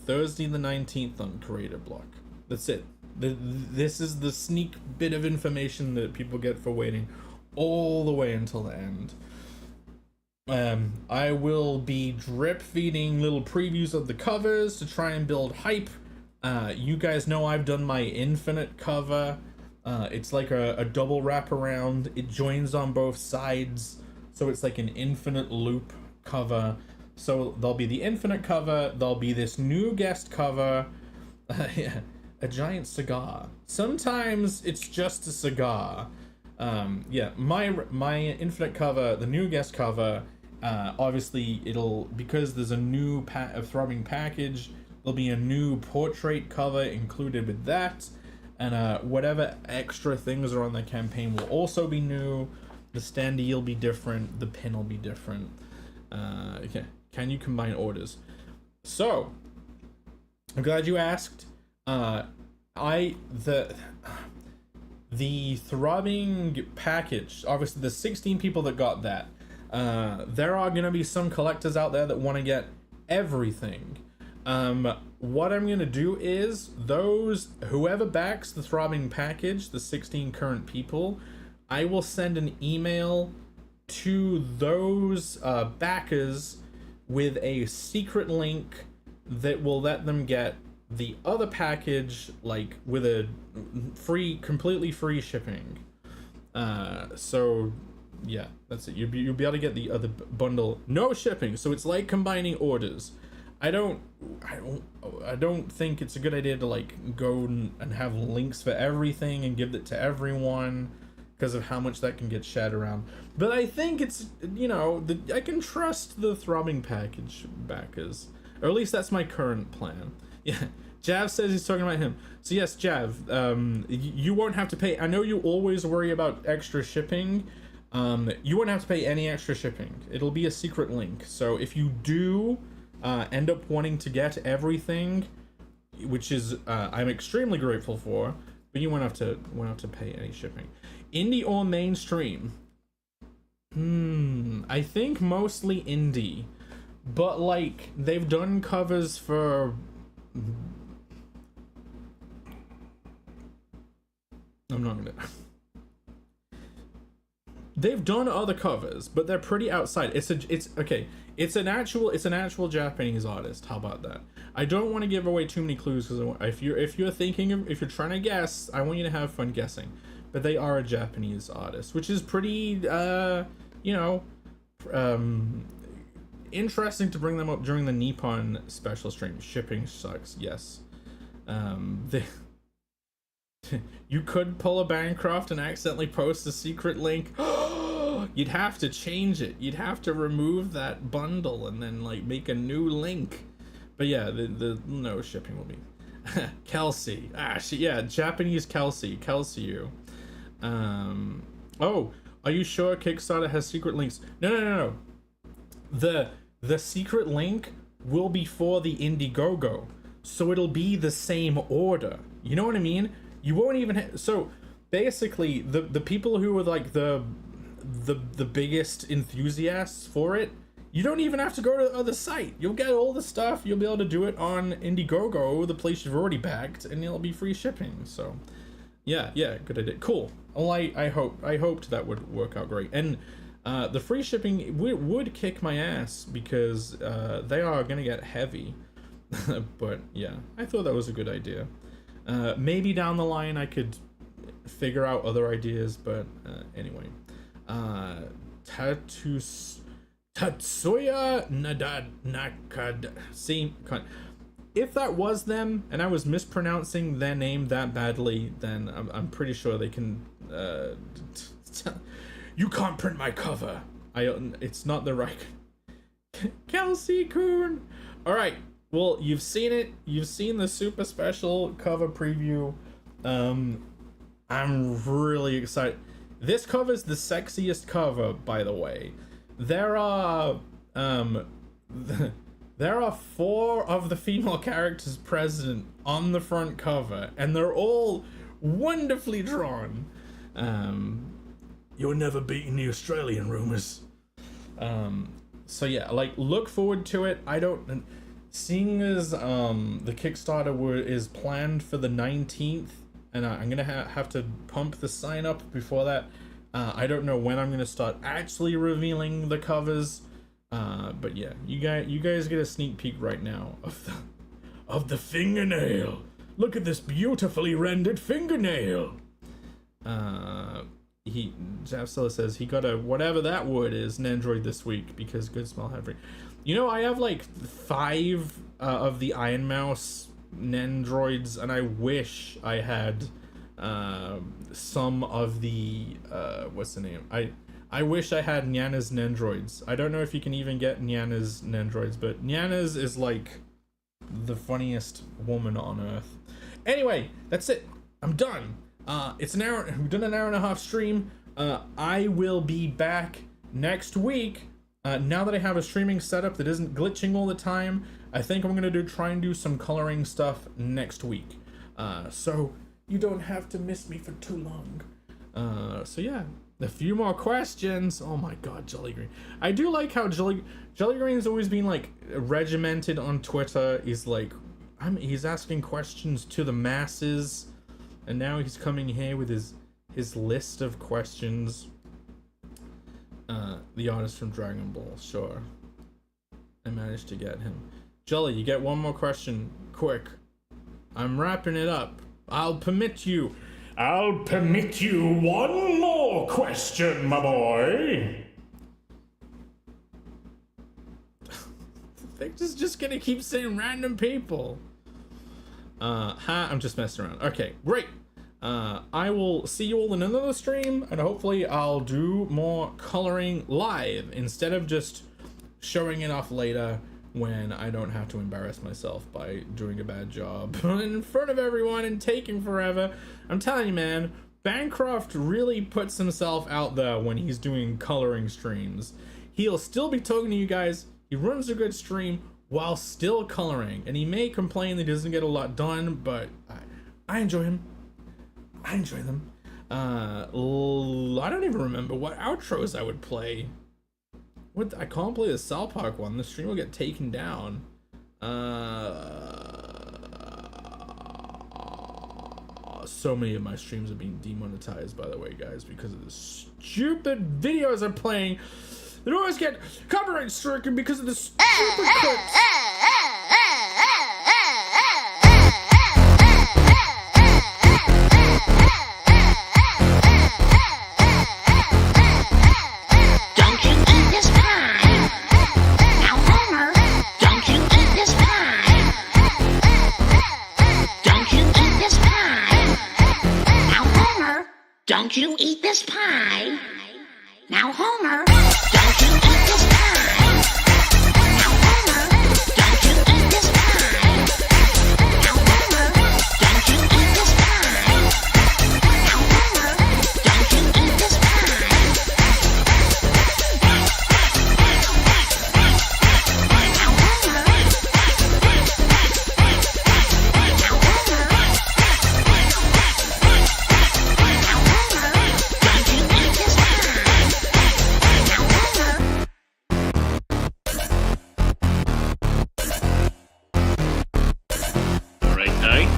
Thursday the 19th on Creator Block. That's it. This is the sneak bit of information that people get for waiting all the way until the end. I will be drip feeding little previews of the covers to try and build hype. You guys know I've done my infinite cover. It's like a double wraparound. It joins on both sides, so it's like an infinite loop cover. So there'll be the infinite cover, there'll be this new guest cover. Yeah. a giant cigar. Sometimes it's just a cigar. Yeah, my infinite cover, the new guest cover, obviously it'll, because there's a new throbbing package, there'll be a new portrait cover included with that, and whatever extra things are on the campaign will also be new. The standee will be different, the pin will be different. Okay, can you combine orders? So, I'm glad you asked. The throbbing package, obviously the 16 people that got that, there are gonna be some collectors out there that want to get everything. What I'm gonna do is, whoever backs the throbbing package, the 16 current people, I will send an email to those backers with a secret link that will let them get the other package, like with a completely free shipping. So yeah, that's it. You'll be able to get the other bundle, no shipping. So it's like combining orders. I don't think it's a good idea to like go and have links for everything and give it to everyone, because of how much that can get shared around. But I think it's, you know, I can trust the throbbing package backers, or at least that's my current plan. Yeah, Jav says he's talking about him. So yes, Jav, you won't have to pay. I know you always worry about extra shipping. You won't have to pay any extra shipping. It'll be a secret link. So if you do end up wanting to get everything, which is I'm extremely grateful for, but you won't have to pay any shipping. Indie or mainstream? I think mostly indie, but like they've done covers for. I'm not gonna. They've done other covers, but they're pretty outside. It's an actual Japanese artist. How about that? I don't want to give away too many clues, because if you're trying to guess, I want you to have fun guessing. But they are a Japanese artist, which is pretty interesting to bring them up during the Nippon special stream. Shipping sucks, yes. You could pull a Bancroft and accidentally post a secret link. You'd have to change it. You'd have to remove that bundle and then like make a new link. But yeah, the no shipping will be. Kelsey. Japanese Kelsey. You. Oh, are you sure Kickstarter has secret links? No. The secret link will be for the Indiegogo, so it'll be the same order. You know what I mean? You won't even so basically the people who are like the biggest enthusiasts for it, you don't even have to go to the other site. You'll get all the stuff. You'll be able to do it on Indiegogo, the place you've already backed, and it'll be free shipping. So yeah, good idea. Cool. Well, I hoped that would work out great. And the free shipping would kick my ass, because they are gonna get heavy. But yeah, I thought that was a good idea. Maybe down the line I could figure out other ideas, but anyway. Tatsuya Nakad. See, if that was them and I was mispronouncing their name that badly, then I'm pretty sure they can. You can't print my cover. It's not the right. Kelsey Coon. All right. Well, you've seen it. You've seen the super special cover preview. I'm really excited. This cover's the sexiest cover, by the way. There are 4 of the female characters present on the front cover, and they're all wonderfully drawn. You're never beating the Australian rumors. So yeah, like, look forward to it. Seeing as the Kickstarter is planned for the 19th, and I'm gonna have to pump the sign up before that. I don't know when I'm gonna start actually revealing the covers, but yeah, you guys get a sneak peek right now of the fingernail. Look at this beautifully rendered fingernail. Javsilla says he got a whatever that word is an Android this week because Good Smell Heavy. You know, I have like 5 of the Iron Mouse Nendroids, and I wish I had some of the what's the name? I wish I had Nyana's Nendroids. I don't know if you can even get Nyana's Nendroids, but Nyana's is like the funniest woman on earth. Anyway, that's it. I'm done. It's an hour. We've done an hour and a half stream. I will be back next week. Now that I have a streaming setup that isn't glitching all the time, I think I'm gonna try and do some coloring stuff next week. So you don't have to miss me for too long. So yeah, a few more questions. Oh my god, Jolly Green. I do like how Jolly Green's always been like regimented on Twitter. He's like, he's asking questions to the masses, and now he's coming here with his list of questions. The artist from Dragon Ball, sure. I managed to get him. Jolly, you get one more question, quick. I'm wrapping it up. I'll permit you one more question, my boy. Victor's just gonna keep saying random people. I'm just messing around. Okay, great. I will see you all in another stream, and hopefully I'll do more coloring live instead of just showing it off later when I don't have to embarrass myself by doing a bad job in front of everyone and taking forever. I'm telling you, man, Bancroft really puts himself out there when he's doing coloring streams. He'll still be talking to you guys. He runs a good stream while still coloring, and he may complain that he doesn't get a lot done, but I enjoy him. I enjoy them. I don't even remember what outros I would play. I can't play the South Park one. The stream will get taken down. So many of my streams are being demonetized, by the way, guys, because of the stupid videos I'm playing. They always get copyright stricken because of the stupid clips. Don't you eat this pie? Now, Homer, don't you eat this pie? Now, Homer, don't you eat this pie? Now, Homer, don't you eat this pie? Now, Homer, don't you eat this pie? Now, Homer,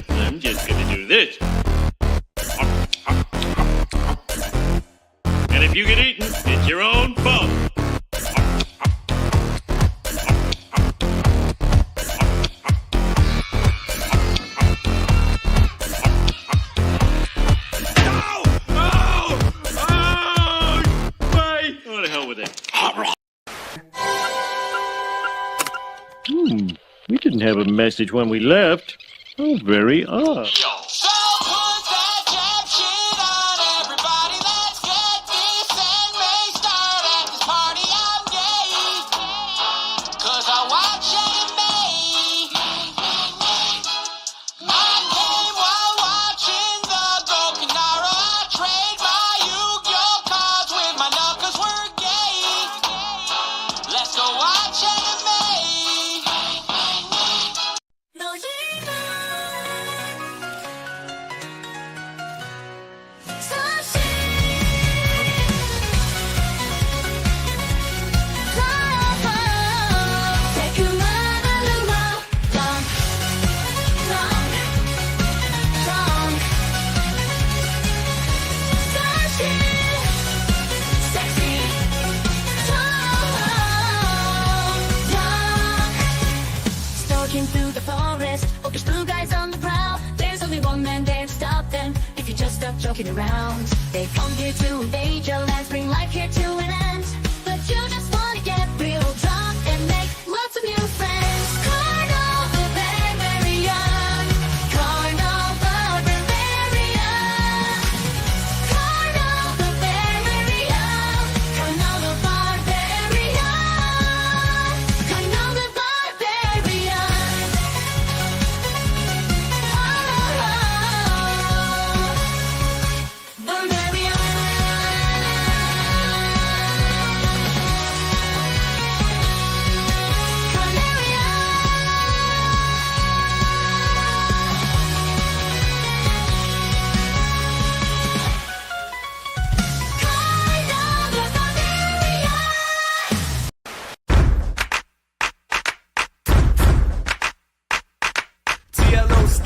I'm just gonna do this. And if you get eaten, it's your own fault. Oh, the hell with it. We didn't have a message when we left. Oh, very odd. Through the forest, orcish blue guys on the prowl. There's only one man there to stop them. If you just stop joking around, they come here to invade your lands, bring life here to an end. But you just wanna get real drunk and make lots of new friends. Carnival, very, very young.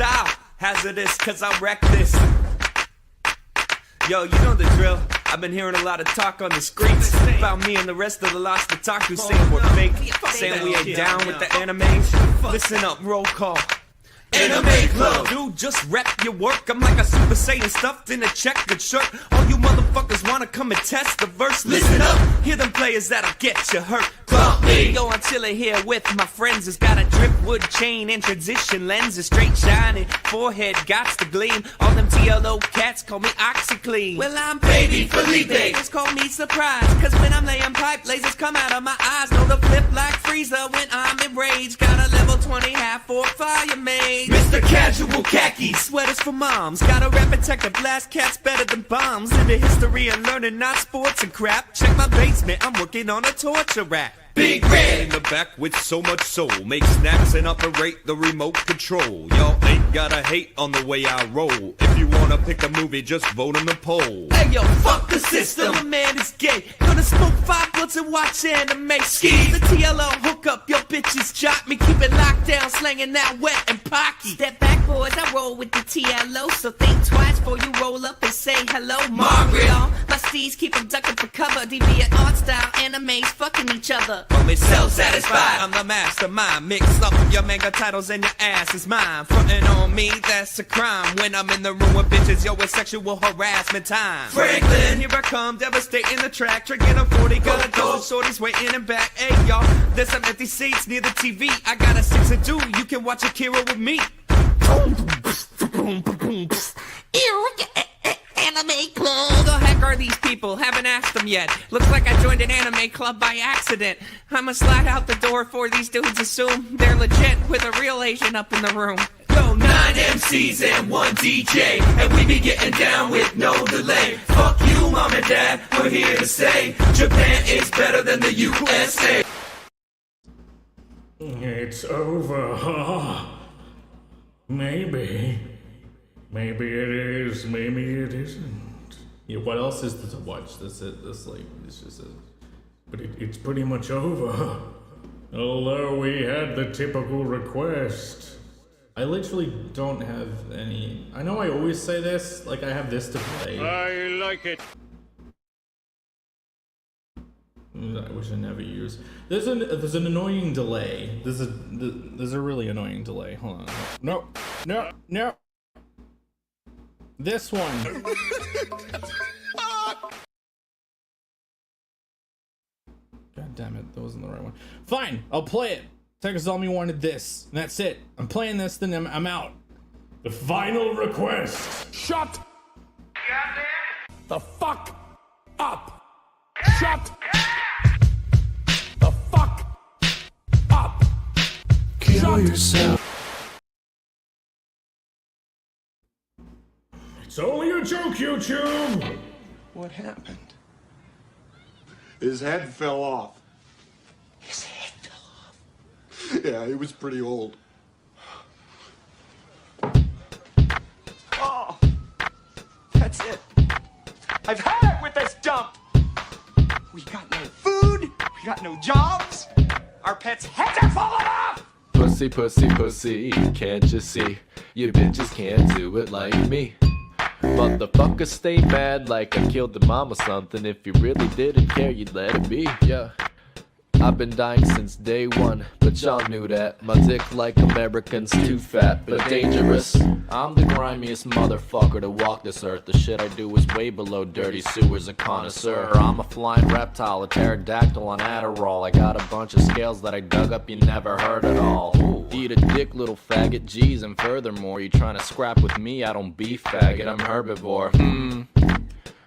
style. Hazardous, cause I wreck this. Yo, you know the drill. I've been hearing a lot of talk on the streets about me and the rest of the Lost Otaku saying we're fake, saying we ain't down with the animes. Listen up, roll call. Anime Club, dude, just rep your work. I'm like a Super Saiyan stuffed in a checkered shirt. All you motherfuckers wanna come and test the verse. Listen up, hear them players that'll get you hurt. Club me. Yo, I'm chilling here with my friends. It's got a dripwood chain and transition lenses, straight shining, forehead gots to gleam. All them TLO cats call me OxyClean. Well, I'm Baby Felipe. Just call me surprise, cause when I'm laying pipe, lasers come out of my eyes. Know the flip like Frieza when I'm enraged. Got a level 20 half-orc fire made. Mr. Casual Khaki, sweaters for moms. Got a rap attack to blast cats better than bombs. Into history and learning, not sports and crap. Check my basement, I'm working on a torture rap. Big Red in the back with so much soul. Make snacks and operate the remote control. Y'all ain't gotta hate on the way I roll. If you wanna pick a movie, just vote on the poll. Hey yo, fuck the system. My man is gay. Gonna smoke 5 blunts and watch anime. Ski the TLO, hook up your bitches, chop me. Keep it locked down, slanging that wet and pocky. Step back, boys, I roll with the TLO. So think twice before you roll up and say hello, Margaret. My steeds keep them ducking for cover. Deviant art style, animes fucking each other. I'm self-satisfied. I'm the mastermind. Mix up your manga titles and your ass is mine. Frontin' on me, that's a crime. When I'm in the room with bitches, yo, it's sexual harassment time. Franklin, here I come, devastating the track. Drinking a 40, got a gold, shorties waiting in back. Hey, y'all, there's some empty seats near the TV. I got a 6 and 2, you can watch Akira with me. Anime Club. Who the heck are these people? Haven't asked them yet. Looks like I joined an anime club by accident. I'ma slide out the door for these dudes assume they're legit with a real Asian up in the room. Yo, 9 MCs and 1 DJ, and we be getting down with no delay. Fuck you, mom and dad, we're here to say Japan is better than the USA. It's over, huh? Maybe. Maybe it is, maybe it isn't. Yeah, what else is there to watch? That's it. That's like, it's just a... But it's pretty much over. Although we had the typical request. I literally don't have any... I know I always say this, like I have this to play. I like it. I wish I never used. There's an annoying delay. There's a really annoying delay. Hold on. No. This one. God damn it, that wasn't the right one. Fine, I'll play it. Texas told me wanted this, and that's it. I'm playing this, then I'm out. The final request. Shut the fuck up. Shut the fuck up. Kill yourself. It's only a joke, YouTube! What happened? His head fell off. His head fell off. Yeah, he was pretty old. Oh, that's it. I've had it with this dump. We got no food. We got no jobs. Our pets' heads are falling off. Pussy, pussy, pussy, can't you see? You bitches can't do it like me. Motherfuckers stay mad like I killed the mom or something. If you really didn't care, you'd let it be, yeah. I've been dying since day one, but y'all knew that. My dick like Americans, too fat, but dangerous. I'm the grimiest motherfucker to walk this earth. The shit I do is way below dirty sewers and connoisseur. I'm a flying reptile, a pterodactyl on Adderall. I got a bunch of scales that I dug up you never heard at all. Eat a dick, little faggot, geez, and furthermore, you trying to scrap with me, I don't beef faggot, I'm herbivore.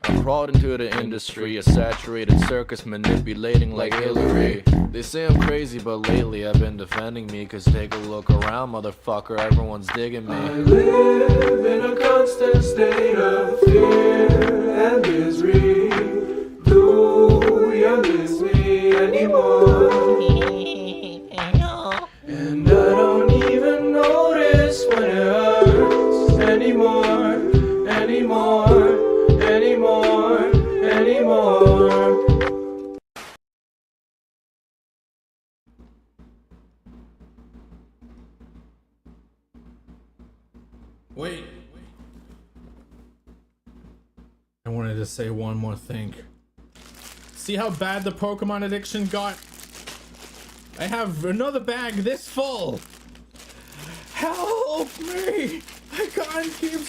I crawled into the industry, a saturated circus manipulating like Hillary. They say I'm crazy, but lately I've been defending me. Cause take a look around, motherfucker, everyone's digging me. I live in a constant state of fear and misery. Do you miss me anymore? And I don't even notice when it hurts anymore. Wait. I wanted to say one more thing. See how bad the Pokemon addiction got? I have another bag this full. Help me! I can't keep